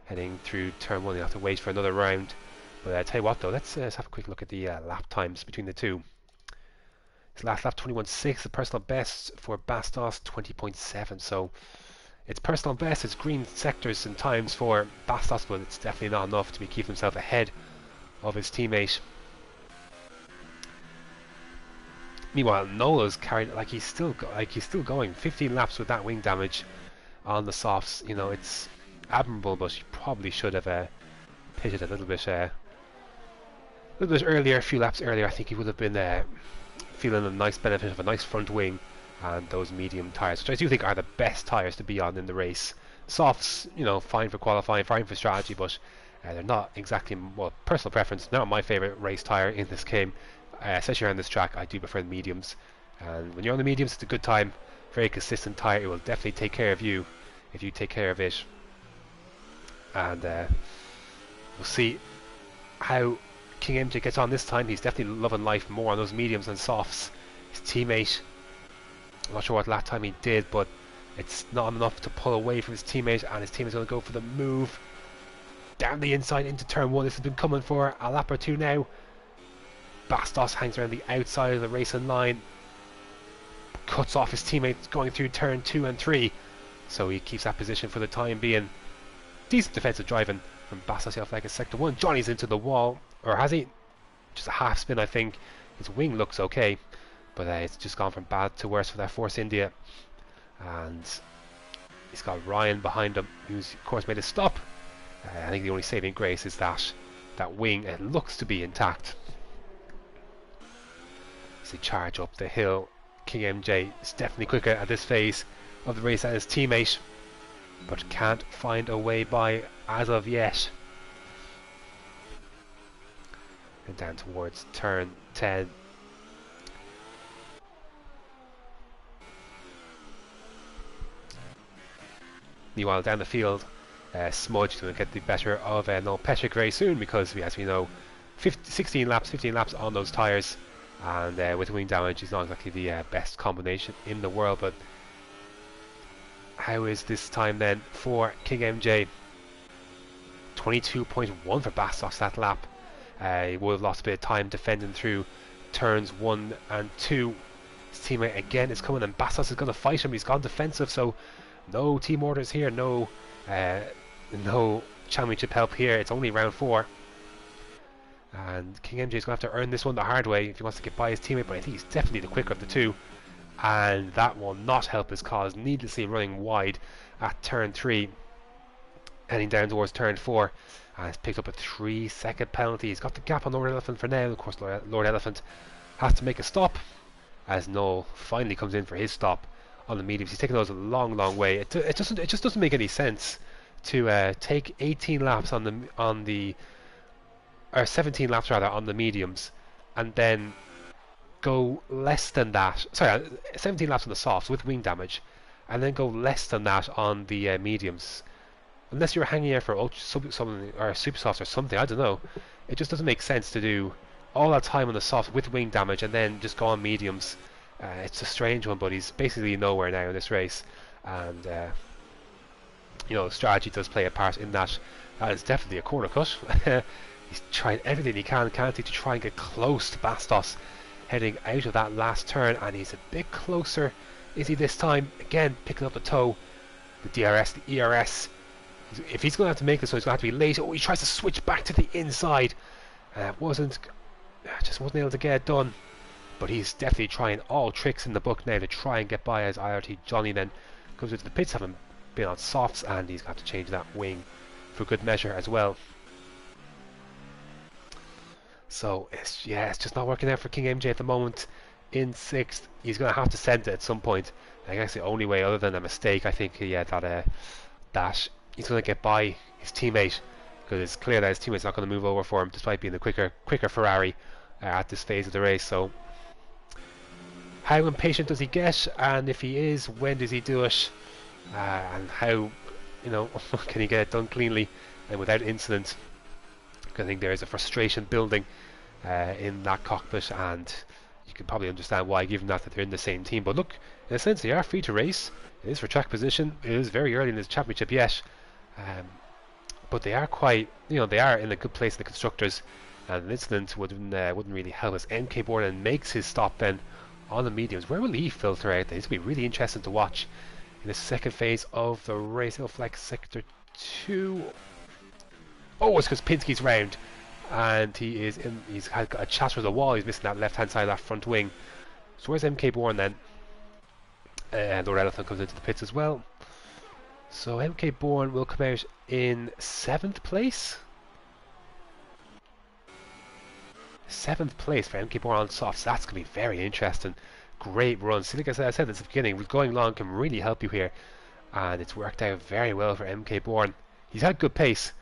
Heading through turn 1, he'll have to wait for another round. But I tell you what though, let's have a quick look at the lap times between the two. His last lap 21.6, the personal best for Bastos 20.7, so it's personal best, it's green sectors and times for Bastos, but it's definitely not enough to be keeping himself ahead of his teammate. Meanwhile, Nola's carried he's still going 15 laps with that wing damage on the softs. It's admirable, but you probably should have pitted a little bit earlier, a few laps earlier. I think he would have been feeling a nice benefit of a nice front wing and those medium tyres, which I do think are the best tyres to be on in the race. Softs, fine for qualifying, fine for strategy, but they're not exactly, well, personal preference, not my favourite race tyre in this game. Especially around this track, I do prefer the mediums. And when you're on the mediums, it's a good time, very consistent tyre. It will definitely take care of you if you take care of it. And we'll see how King MJ gets on this time. He's definitely loving life more on those mediums than softs. His teammate, I'm not sure what lap time he did, but it's not enough to pull away from his teammate, and his teammate's going to go for the move down the inside into turn 1. This has been coming for a lap or two now. Bastos hangs around the outside of the racing line, cuts off his teammates going through turn 2 and 3, so he keeps that position for the time being. Decent defensive driving from Bastos like in sector 1. Johnny's into the wall, or has he? Just a half spin, I think. His wing looks okay, but it's just gone from bad to worse for that Force India. And he's got Ryan behind him, who's of course made a stop. I think the only saving grace is that wing, it looks to be intact. As they charge up the hill, King MJ is definitely quicker at this phase of the race than his teammate, but can't find a way by as of yet. And down towards turn 10. Meanwhile, down the field, Smudge is going to get the better of Noel Petrick very soon, because as we know, 15 laps on those tyres, and with wing damage, he's not exactly the best combination in the world. But how is this time then for King MJ? 22.1 for Bastos that lap. He would have lost a bit of time defending through turns 1 and 2. His teammate again is coming, and Bastos is going to fight him. He's gone defensive, so no team orders here, no championship help here. It's only round 4, and King MJ is going to have to earn this one the hard way if he wants to get by his teammate, but I think he's definitely the quicker of the two, and that will not help his cause. Needlessly running wide at turn 3, heading down towards turn 4, and has picked up a 3-second penalty. He's got the gap on Lord Elephant for now. Of course, Lord Elephant has to make a stop as Noel finally comes in for his stop on the mediums. He's taking those a long way. It just doesn't make any sense to take 18 laps on the or 17 laps rather on the mediums, and then go less than that. Sorry, 17 laps on the softs with wing damage, and then go less than that on the mediums. Unless you're hanging out for super softs or something, I don't know. It just doesn't make sense to do all that time on the softs with wing damage and then just go on mediums. It's a strange one, but he's basically nowhere now in this race, and you know, strategy does play a part in that. That is definitely a corner cut. He's tried everything he can, can't he, to try and get close to Bastos heading out of that last turn, and he's a bit closer. Is he this time? Again, picking up the toe, the DRS, the ERS. If he's going to have to make this, so he's going to have to be late. Oh, he tries to switch back to the inside. Just wasn't able to get it done. But he's definitely trying all tricks in the book now to try and get by as IRT Johnny then comes into the pits, having been on softs, and he's got to change that wing for good measure as well. So it's just not working out for King MJ at the moment. In 6th, he's going to have to send it at some point. I guess the only way, other than a mistake, I think, that he's going to get by his teammate, because it's clear that his teammate's not going to move over for him, despite being the quicker Ferrari at this phase of the race. So how impatient does he get, and if he is, when does he do it, and how, can he get it done cleanly and without incident? Because I think there is a frustration building in that cockpit, and you can probably understand why, given that they're in the same team. But look, in a sense, they are free to race. It is for track position. It is very early in this championship yet, but they are quite, they are in a good place in the constructors, and an incident wouldn't really help us. MK Borden makes his stop then on the mediums. Where will he filter out? This will be really interesting to watch in the second phase of the race. He'll flex sector 2. Oh, it's because Pinsky's round, and he's had a chat with the wall. He's missing that left-hand side of that front wing. So where's MK Bourne then? And Lord Elephant comes into the pits as well. So MK Bourne will come out in 7th place. 7th place for MK Bourne on softs. That's going to be very interesting. Great run. See, like I said at the beginning, going long can really help you here, and it's worked out very well for MK Bourne. He's had good pace,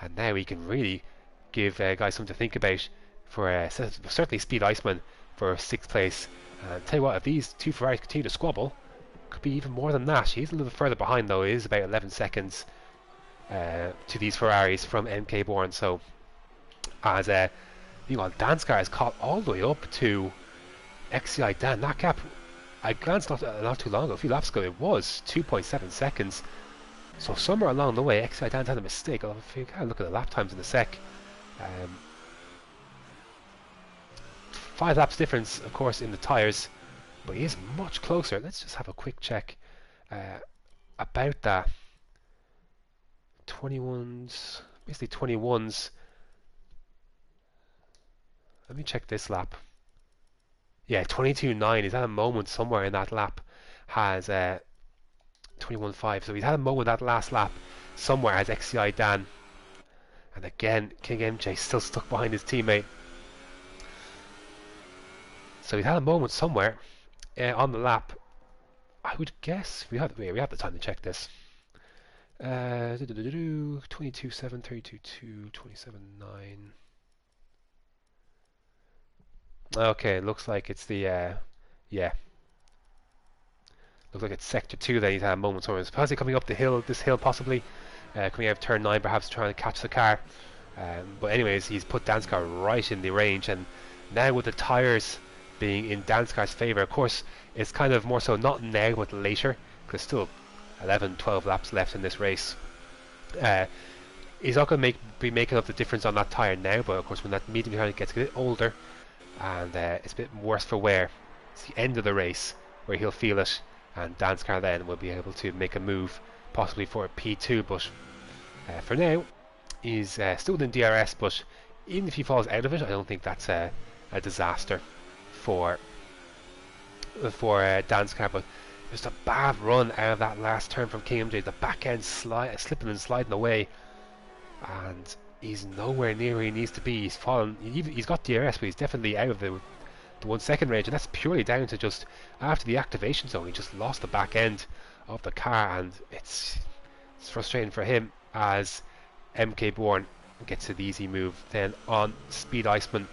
and now he can really give guys something to think about for certainly Speed Iceman for 6th place. And tell you what, if these two Ferraris continue to squabble, could be even more than that. He's a little further behind though. He is about 11 seconds to these Ferraris from MK Bourne. So as Danskar has caught all the way up to XCI Dan. That gap, I glanced not too long ago, a few laps ago, it was 2.7 seconds. So somewhere along the way, XCI Dan had a mistake. I'll look at the lap times in a sec. 5 laps difference, of course, in the tyres, but he is much closer. Let's just have a quick check about that. 21s, basically 21s. Let me check this lap. Yeah, 22.9. He's had a moment somewhere in that lap. Has 21.5. So he's had a moment that last lap somewhere. Has XCI Dan. And again, King MJ still stuck behind his teammate. So he's had a moment somewhere on the lap. I would guess we have the time to check this. 22.7, 32.2, 27.9. Okay, looks like it's the yeah. Looks like it's sector 2 that he's had a moment somewhere. Possibly coming up the hill, this hill possibly. Coming out of turn 9, perhaps trying to catch the car. But anyways, he's put Dan's car right in the range, and now with the tyres being in Dan's car's favour, of course, it's kind of more so not now but later, because still 11, 12 laps left in this race. He's not going to be making up the difference on that tyre now, but of course when that medium tyre gets a bit older and it's a bit worse for wear, it's the end of the race where he'll feel it, and Dan's car then will be able to make a move possibly for a P2, but for now he's still within DRS, but even if he falls out of it, I don't think that's a disaster for Dan's car. But just a bad run out of that last turn from King MJ, the back end slipping and sliding away, and he's nowhere near where he needs to be. He's fallen, he's got DRS, but he's definitely out of the 1 second range, and that's purely down to just after the activation zone he just lost the back end of the car, and it's frustrating for him as MK Bourne gets the easy move then on Speed Iceman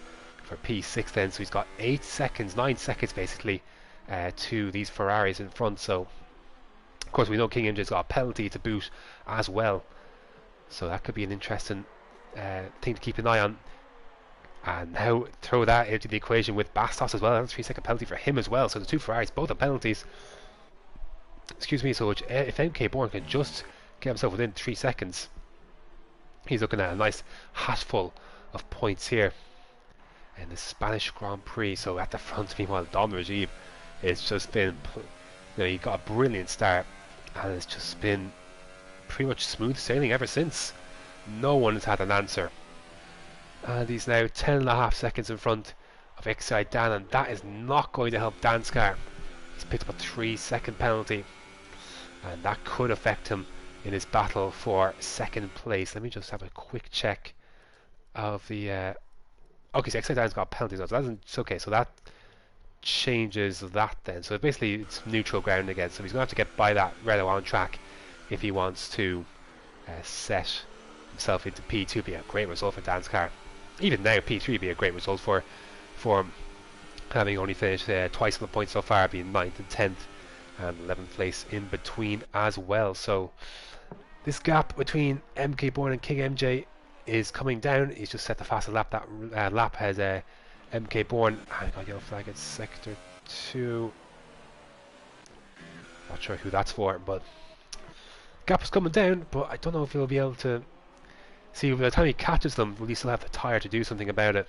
for P6 then. So he's got 8 seconds, 9 seconds basically to these Ferraris in front. So of course we know King MJ's got a penalty to boot as well, so that could be an interesting thing to keep an eye on. And now throw that into the equation with Bastos as well. That's a 3-second penalty for him as well. So the two Ferraris both have penalties. Excuse me. So if MK Bourne can just get himself within 3 seconds, he's looking at a nice hatful of points here in the Spanish Grand Prix. So at the front, meanwhile, Don Rajiv, it's just been, he got a brilliant start, and it's just been pretty much smooth sailing ever since. No one has had an answer. And he's now 10.5 seconds in front of XCI Dan, and that is not going to help Dan's car. He's picked up a 3-second penalty, and that could affect him in his battle for second place. Let me just have a quick check of the okay, so XCI Dan's got penalties, so that's okay, so that changes that then. So basically it's neutral ground again, so he's going to have to get by that Renault on track if he wants to set himself into P2. Be a great result for Dan's car. Even now P3 would be a great result for him, having only finished twice on the points so far, being 9th and 10th and 11th place in between as well. So this gap between MK Bourne and King MJ is coming down. He's just set the fastest lap. That lap has MK Bourne. I got yellow flag at sector 2. Not sure who that's for, but gap is coming down, but I don't know if he'll be able to see. By the time he catches them, will he still have the tyre to do something about it?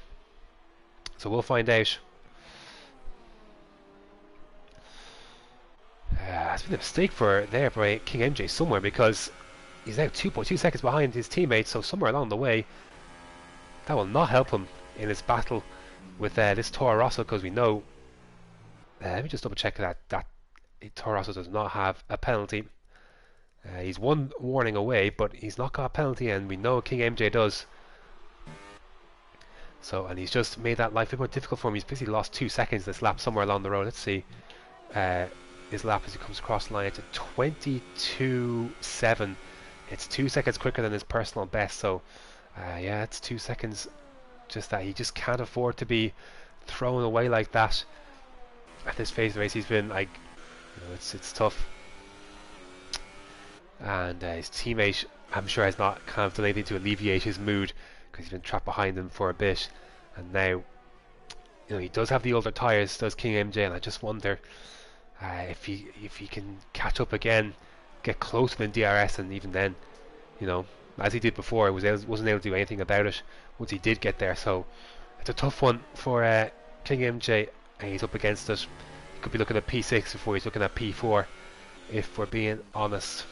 So we'll find out. It's been a mistake by King MJ somewhere, because he's now 2.2 seconds behind his teammates, so somewhere along the way that will not help him in his battle with this Toro Rosso, because we know, let me just double check that Toro Rosso does not have a penalty. He's one warning away, but he's not got a penalty, and we know King MJ does. So, and he's just made that life a bit more difficult for him. He's basically lost 2 seconds this lap somewhere along the road. Let's see his lap as he comes across the line. It's a 22.7. It's 2 seconds quicker than his personal best. So yeah, it's 2 seconds just that he just can't afford to be thrown away like that at this phase of the race. He's been like, it's tough. And his teammate, I'm sure, has not kind of done anything to alleviate his mood, because he's been trapped behind him for a bit. And now, he does have the older tyres, does King MJ, and I just wonder if he can catch up again, get closer than DRS, and even then, as he did before, wasn't able to do anything about it once he did get there. So it's a tough one for King MJ, and he's up against it. He could be looking at P6 before he's looking at P4, if we're being honest.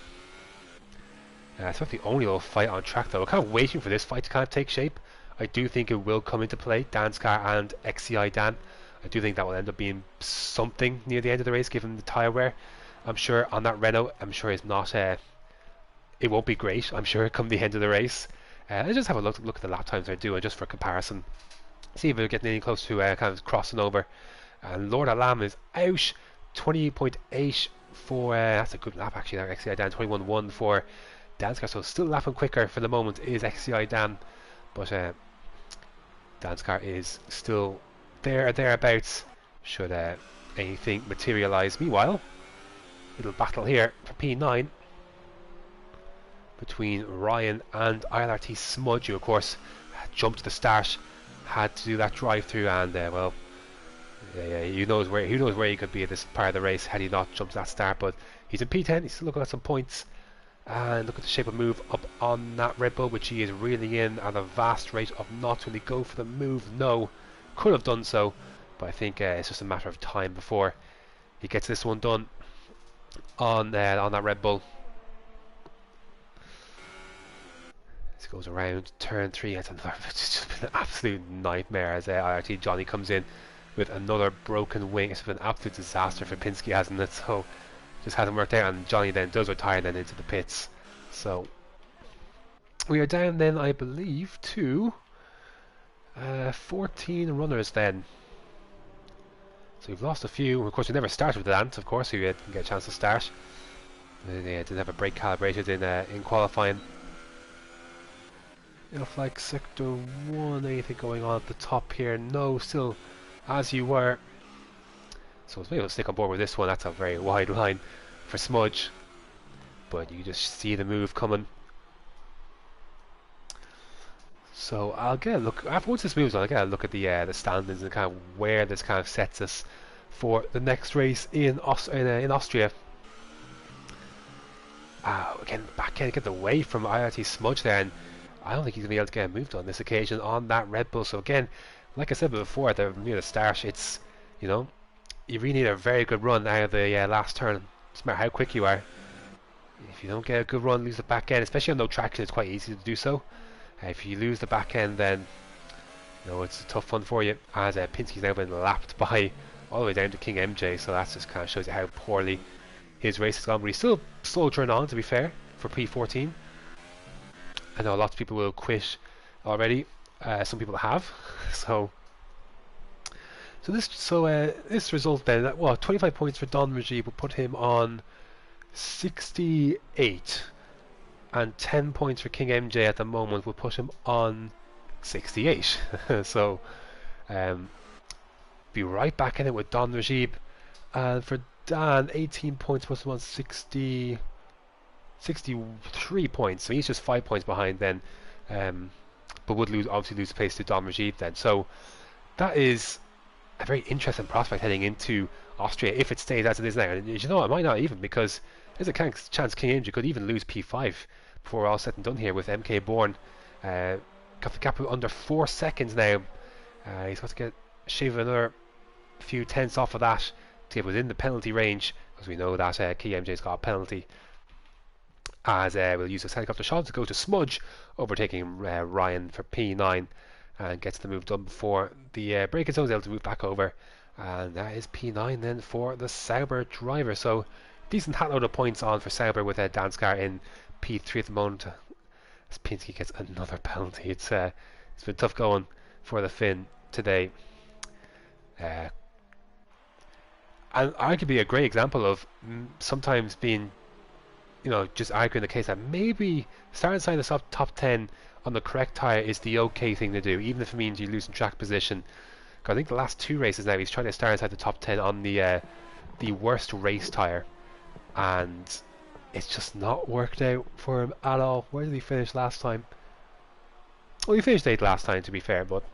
It's not the only little fight on track though. We're kind of waiting for this fight to kind of take shape. I do think it will come into play, Danskar and XCI Dan. I do think that will end up being something near the end of the race, given the tyre wear. I'm sure on that Renault, I'm sure it's not. It won't be great. I'm sure come the end of the race. Let's just have a look at the lap times they're doing, just for comparison. See if we're getting any close to kind of crossing over. And Lord Alam is out. 28.8 for that's a good lap actually. That XCI Dan 21.1 for Danskar. So still lapping quicker for the moment is XCI Dan, but Danskar is still there or thereabouts. Should anything materialise. Meanwhile, little battle here for P9 between Ryan and ILRT Smudge, who of course jumped to the start, had to do that drive through, and well, who knows where he could be at this part of the race had he not jumped to that start. But he's in P10. He's still looking at some points, and look at the shape of move up on that Red Bull, which he is reeling in at a vast rate of knots. Will he go for the move? No, could have done so, but I think it's just a matter of time before he gets this one done on that Red Bull. This goes around turn 3. It's just been an absolute nightmare as IRT Johnny comes in with another broken wing. It's been an absolute disaster for Pinsky, hasn't it? So just hasn't worked out, and Johnny then does retire then into the pits. So we are down then, I believe, to 14 runners then. So we've lost a few. Of course, we never started with Ant, of course, who didn't get a chance to start. They didn't have a brake calibrated in qualifying. Flag sector 1, anything going on at the top here? No, still as you were. So maybe we'll stick on board with this one. That's a very wide line for Smudge, but you just see the move coming. So I'll get a look once this moves on. I'll get a look at the standings and kind of where this kind of sets us for the next race in Austria. Again, back end, get away from IRT Smudge there, and I don't think he's going to be able to get moved on this occasion on that Red Bull. So again, like I said before, near the start, it's, you really need a very good run out of the last turn. No matter how quick you are, if you don't get a good run, lose the back end, especially on no traction, it's quite easy to do so. If you lose the back end, then it's a tough one for you. As Pinsky's now been lapped by all the way down to King MJ, so that just kind of shows you how poorly his race has gone. But he's still soldiering on, to be fair, for P14. I know lots of people will quit already. Some people have. So this result then, 25 points for Don Rajiv will put him on 68, and 10 points for King MJ at the moment will put him on 68. So be right back in it with Don Rajiv, and for Dan, 18 points puts him on 63 points, so he's just 5 points behind then, but would obviously lose pace to Don Rajiv then. So that is a very interesting prospect heading into Austria if it stays as it is now. And it might not even, because there's a chance King Andrew could even lose P5 before all said and done here with MK Bourne. Got the gap under 4 seconds now. He's got to shave another few tenths off of that to get within the penalty range, because we know that KMJ's got a penalty. As we'll use this helicopter shot to go to Smudge, overtaking Ryan for P9, and gets the move done before the braking zone is able to move back over. And that is P9 then for the Sauber driver. So decent hat load of points on for Sauber with Danskar in P3 at the moment. As Pinsky gets another penalty. It's been tough going for the Finn today. And arguably a great example of sometimes being, just arguing the case that maybe starting inside the top 10 on the correct tyre is the okay thing to do, even if it means you lose in track position. I think the last 2 races now he's trying to start inside the top 10 on the worst race tyre, and it's just not worked out for him at all. Where did he finish last time? Well, he finished 8th last time, to be fair, but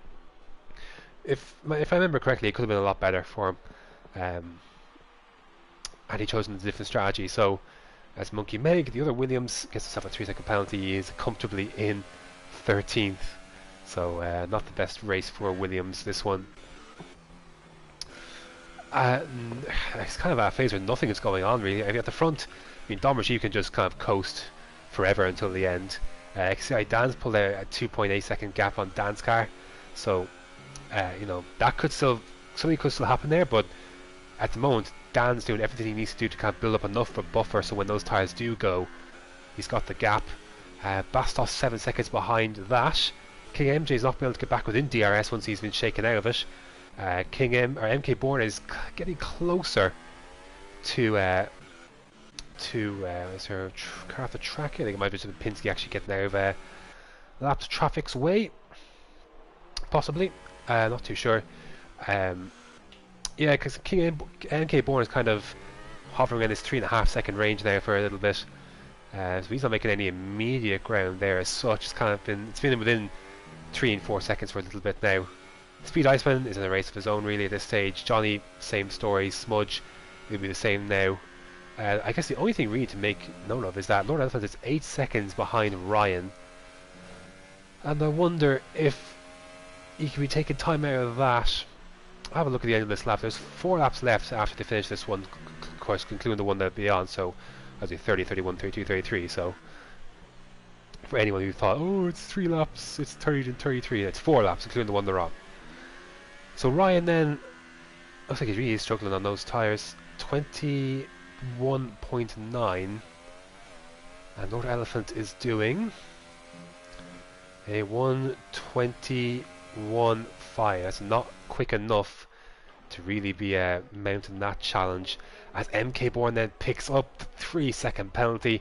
if I remember correctly, it could have been a lot better for him. And he chosen a different strategy. So as Monkey Meg, the other Williams, gets himself a 3-second penalty. He is comfortably in 13th. So not the best race for Williams, this one. It's kind of a phase where nothing is going on really. I mean, at the front, I mean, Domrich can just kind of coast forever until the end. XCI Dan's pulled out a 2.8 second gap on Dan's car, so you know that could still something could still happen there. But at the moment, Dan's doing everything he needs to do to kind of build up enough of a buffer, so when those tires do go, he's got the gap. Bastos 7 seconds behind that. King MJ's not been able to get back within DRS once he's been shaken out of it. MK Born is getting closer to is her car off the track here? I think it might be Pinsky actually getting out of lap traffic's way, possibly. Not too sure. Yeah, because MK Born is kind of hovering in this 3.5 second range now for a little bit. So he's not making any immediate ground there as such. It's been within 3 and 4 seconds for a little bit now. Speed Iceman is in a race of his own really at this stage. Johnny, same story. Smudge will be the same now. I guess the only thing really to make note of is that Lord Elephant is 8 seconds behind Ryan, and I wonder if he can be taking time out of that. I'll have a look at the end of this lap. There's 4 laps left after they finish this one, of course, concluding the one that'll be on. So I'll do 30, 31, 32, 33. So for anyone who thought, oh, it's 3 laps, it's 30 and 33, it's 4 laps, including the one they're on. So Ryan then looks like he's really struggling on those tires. 21.9, and Lord Elephant is doing a 1:21.5. That's not quick enough to really be mounting that challenge, as MK Born then picks up the 3-second penalty,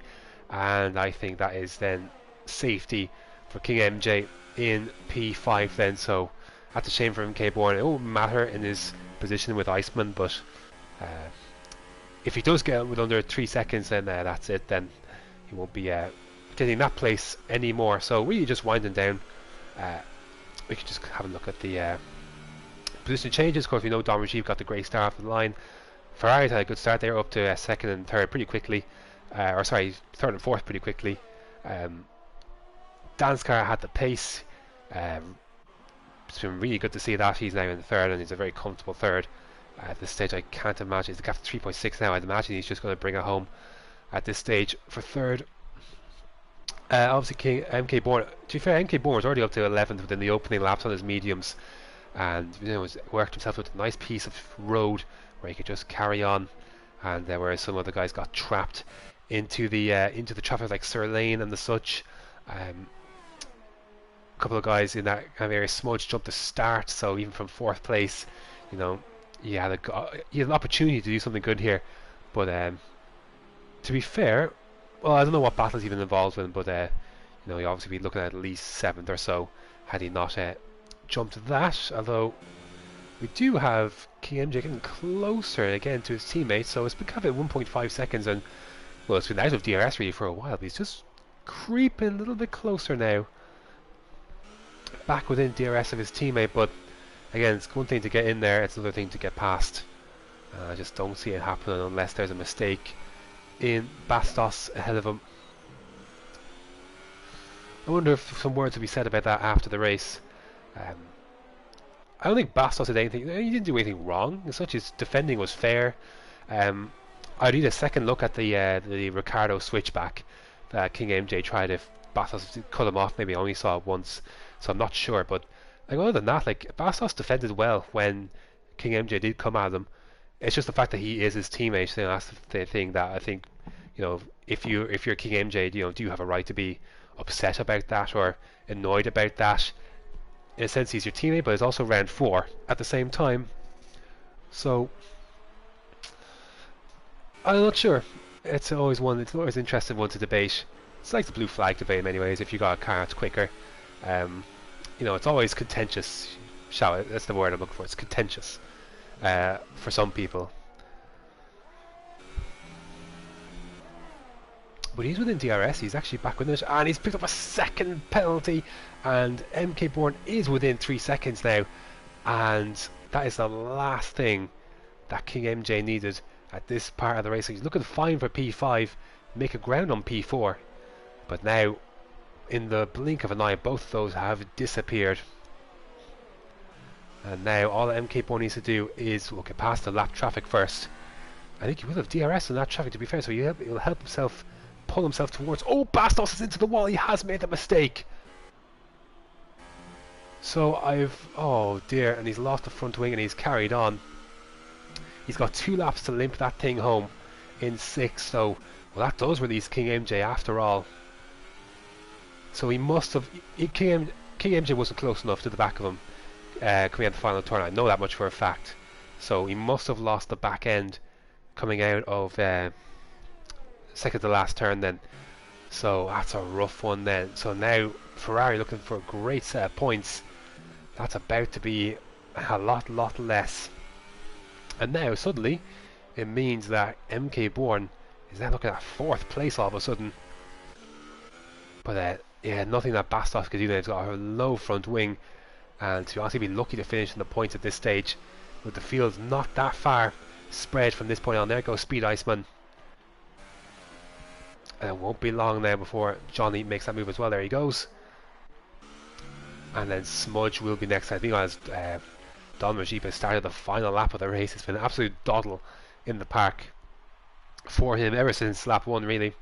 and I think that is then safety for King MJ in P5 then. So that's a shame for MK Born. It won't matter in his position with Iceman, but if he does get with under 3 seconds, then that's it. Then he won't be getting that place anymore. So really just winding down. We could just have a look at the position changes. Of course, we know Dom Rajiv got the great start off the line. Ferrari had a good start there, up to second and third pretty quickly. Or sorry, third and fourth pretty quickly. Dan's car had the pace. It's been really good to see that. He's now in third, and he's a very comfortable third. At this stage, I can't imagine. It's the gap to 3.6 now. I'd imagine he's just going to bring it home at this stage for third. Obviously, MK Bourne. To be fair, MK Bourne was already up to 11th within the opening laps on his mediums, and has worked himself with a nice piece of road where he could just carry on. And whereas some other guys got trapped into the traffic, like Sir Lane and the such. A couple of guys in that kind of area. Smudge jumped the start, so even from fourth place, he had an opportunity to do something good here. But to be fair, well, I don't know what battles he's been involved in, but he'd obviously be looking at least 7th or so had he not jumped that. Although we do have King MJ getting closer again to his teammates, so it's been kind of at 1.5 seconds, and well, it's been out of DRS really for a while, but he's just creeping a little bit closer now, back within DRS of his teammate. But again, it's one thing to get in there, it's another thing to get past. I just don't see it happening unless there's a mistake in Bastos ahead of him. I wonder if some words will be said about that after the race. I don't think Bastos did anything. He didn't do anything wrong. As such, his defending was fair. I need a second look at the Ricardo switchback that King MJ tried. If Bastos cut him off, maybe I only saw it once, so I'm not sure. But other than that, Bastos defended well when King MJ did come at him. It's just the fact that he is his teammate. That's the thing that I think, if you're King MJ, do you have a right to be upset about that or annoyed about that? In a sense, he's your teammate, but it's also round 4 at the same time. So I'm not sure. It's always an interesting one to debate. It's like the blue flag debate in many ways. If you got a car that's quicker, it's always contentious. That's the word I'm looking for. It's contentious for some people. But he's within DRS. He's actually back within it, and he's picked up a second penalty. And MK Bourne is within 3 seconds now, and that is the last thing that King MJ needed at this part of the race. He's looking fine for P5, make a ground on P4, but now in the blink of an eye, both of those have disappeared. And now all that MK4 needs to do is get past the lap traffic first. I think he will have DRS in that traffic, to be fair, so he'll help himself pull himself towards... Oh, Bastos is into the wall. He has made a mistake. So oh dear, and he's lost the front wing and he's carried on. He's got 2 laps to limp that thing home in 6, so well, that does release King MJ after all. So he must have... King MJ wasn't close enough to the back of him coming out the final turn. I know that much for a fact. So he must have lost the back end coming out of second to last turn then. So that's a rough one then. So now Ferrari looking for a great set of points. That's about to be a lot less. And now suddenly it means that MK Bourne is now looking at 4th place all of a sudden. But yeah, nothing that Bastos could do there. He's got a low front wing, and to honestly be lucky to finish in the points at this stage, with the field not that far spread from this point on. There goes Speed Iceman. And it won't be long now before Johnny makes that move as well. There he goes. And then Smudge will be next. I think as Don Rajib has started the final lap of the race. It's been an absolute doddle in the park for him ever since lap 1, really.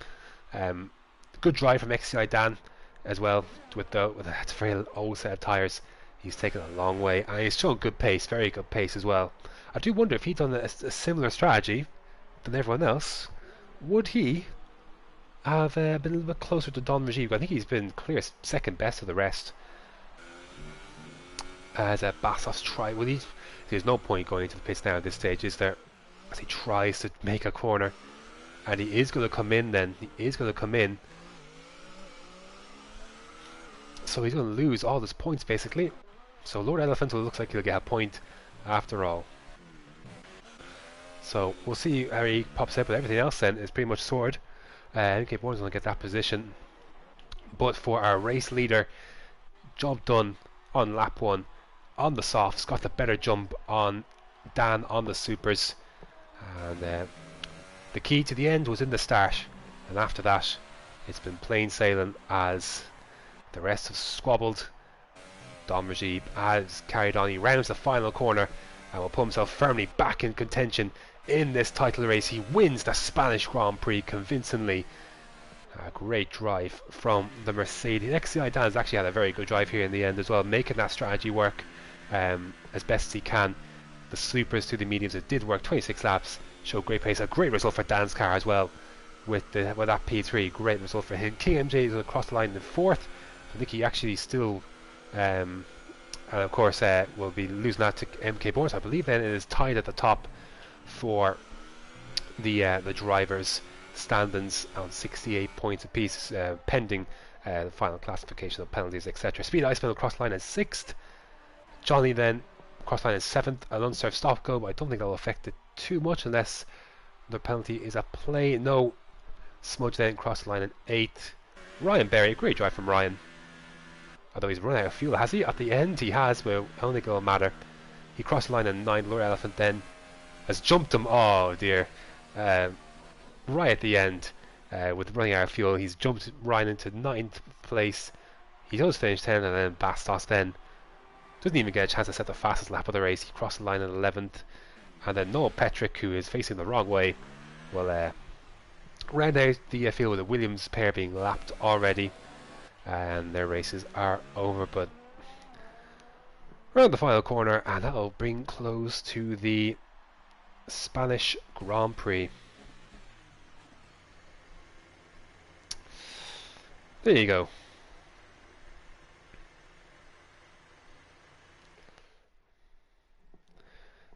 Good drive from XCI Dan as well, with that's a very old set of tyres. He's taken a long way, and he's shown good pace, very good pace as well. I do wonder if he'd done a similar strategy than everyone else, would he have been a little bit closer to Don Rajib? I think he's been clear second best of the rest. As Bastos there's no point going into the pits now at this stage, is there? As he tries to make a corner, and he is going to come in then. He is going to come in. So he's going to lose all his points basically. So Lord Elephant looks like he'll get a point after all. So we'll see how he pops out, but everything else then is pretty much sorted. MK Bourne's going to get that position. But for our race leader, job done on lap 1 on the softs, got the better jump on Dan on the supers. And the key to the end was in the start, and after that it's been plain sailing as the rest have squabbled. Dom Rajib has carried on. He rounds the final corner and will put himself firmly back in contention in this title race. He wins the Spanish Grand Prix convincingly. A great drive from the Mercedes. XCI Dan has actually had a very good drive here in the end as well, making that strategy work as best as he can. The supers to the mediums, it did work. 26 laps, showed great pace. A great result for Dan's car as well with that P3. Great result for him. King MJ is across the line in 4th. I think he actually still and of course will be losing that to MK Bourne. So I believe then it is tied at the top for the drivers' standings on 68 points apiece, pending the final classification of penalties, etc. Speed Iceman across the line is 6th. Johnny then across the line is 7th. An unserved stop go, but I don't think that will affect it too much unless the penalty is at play. No. Smudge then across the line in 8th. Ryan Berry, a great drive from Ryan. Although he's run out of fuel, has he? At the end he has, but I don't think it'll matter. He crossed the line in 9th. Lord Elephant then has jumped him. Oh dear. Right at the end, with running out of fuel, he's jumped Ryan into 9th place. He does finish 10th, and then Bastos then doesn't even get a chance to set the fastest lap of the race. He crossed the line in 11th. And then Noah Petrick, who is facing the wrong way, will round out the field with the Williams pair being lapped already. And their races are over, but around the final corner, and that'll bring close to the Spanish Grand Prix. There you go.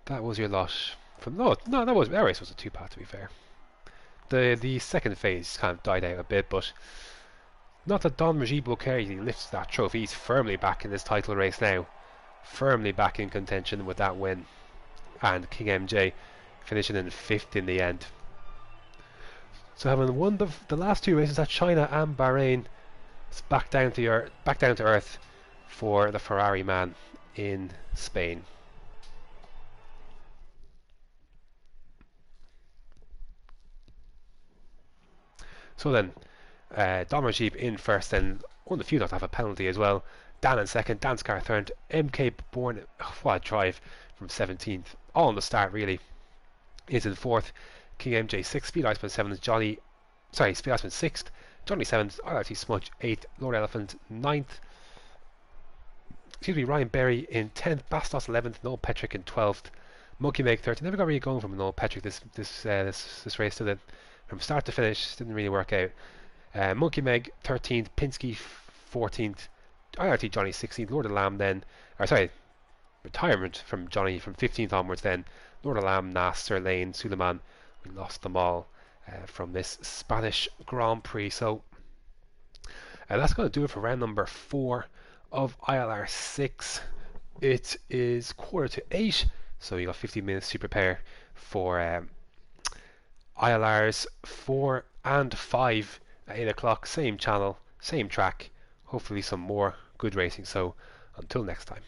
That was your lot from no, that was our race was a 2-part, to be fair. The second phase kind of died out a bit, but not that Don Rajib will care. He lifts that trophy. He's firmly back in this title race now. Firmly back in contention with that win. And King MJ finishing in 5th in the end. So having won the last 2 races at China and Bahrain, it's back down to earth for the Ferrari man in Spain. So then, Dom Rajib in first, and one of the few not to have a penalty as well. Dan in second, Dan's car third, MK Born, what a drive from 17th, all on the start really, is in fourth, King MJ 6th, Speed Iceman 7th, Speed Iceman 6th, Johnny 7th, ILRT Smudge 8th, Lord Elephant 9th, Ryan Berry in 10th, Bastos 11th, Noel Petrick in 12th, Monkey Meg 13th. Never got really going from Noel Petrick this race, did it? From start to finish, didn't really work out. Monkey Meg 13th, Pinsky 14th, IRT Johnny 16th, Lord of Lamb then, retirement from Johnny from 15th onwards then, Lord of Lamb, Nas, Sir Lane, Suleiman. We lost them all from this Spanish Grand Prix. So that's going to do it for round number 4 of ILR6. It is 7:45, so you got 15 minutes to prepare for ILRs 4 and 5 at 8 o'clock. Same channel, same track. Hopefully some more good racing. So until next time.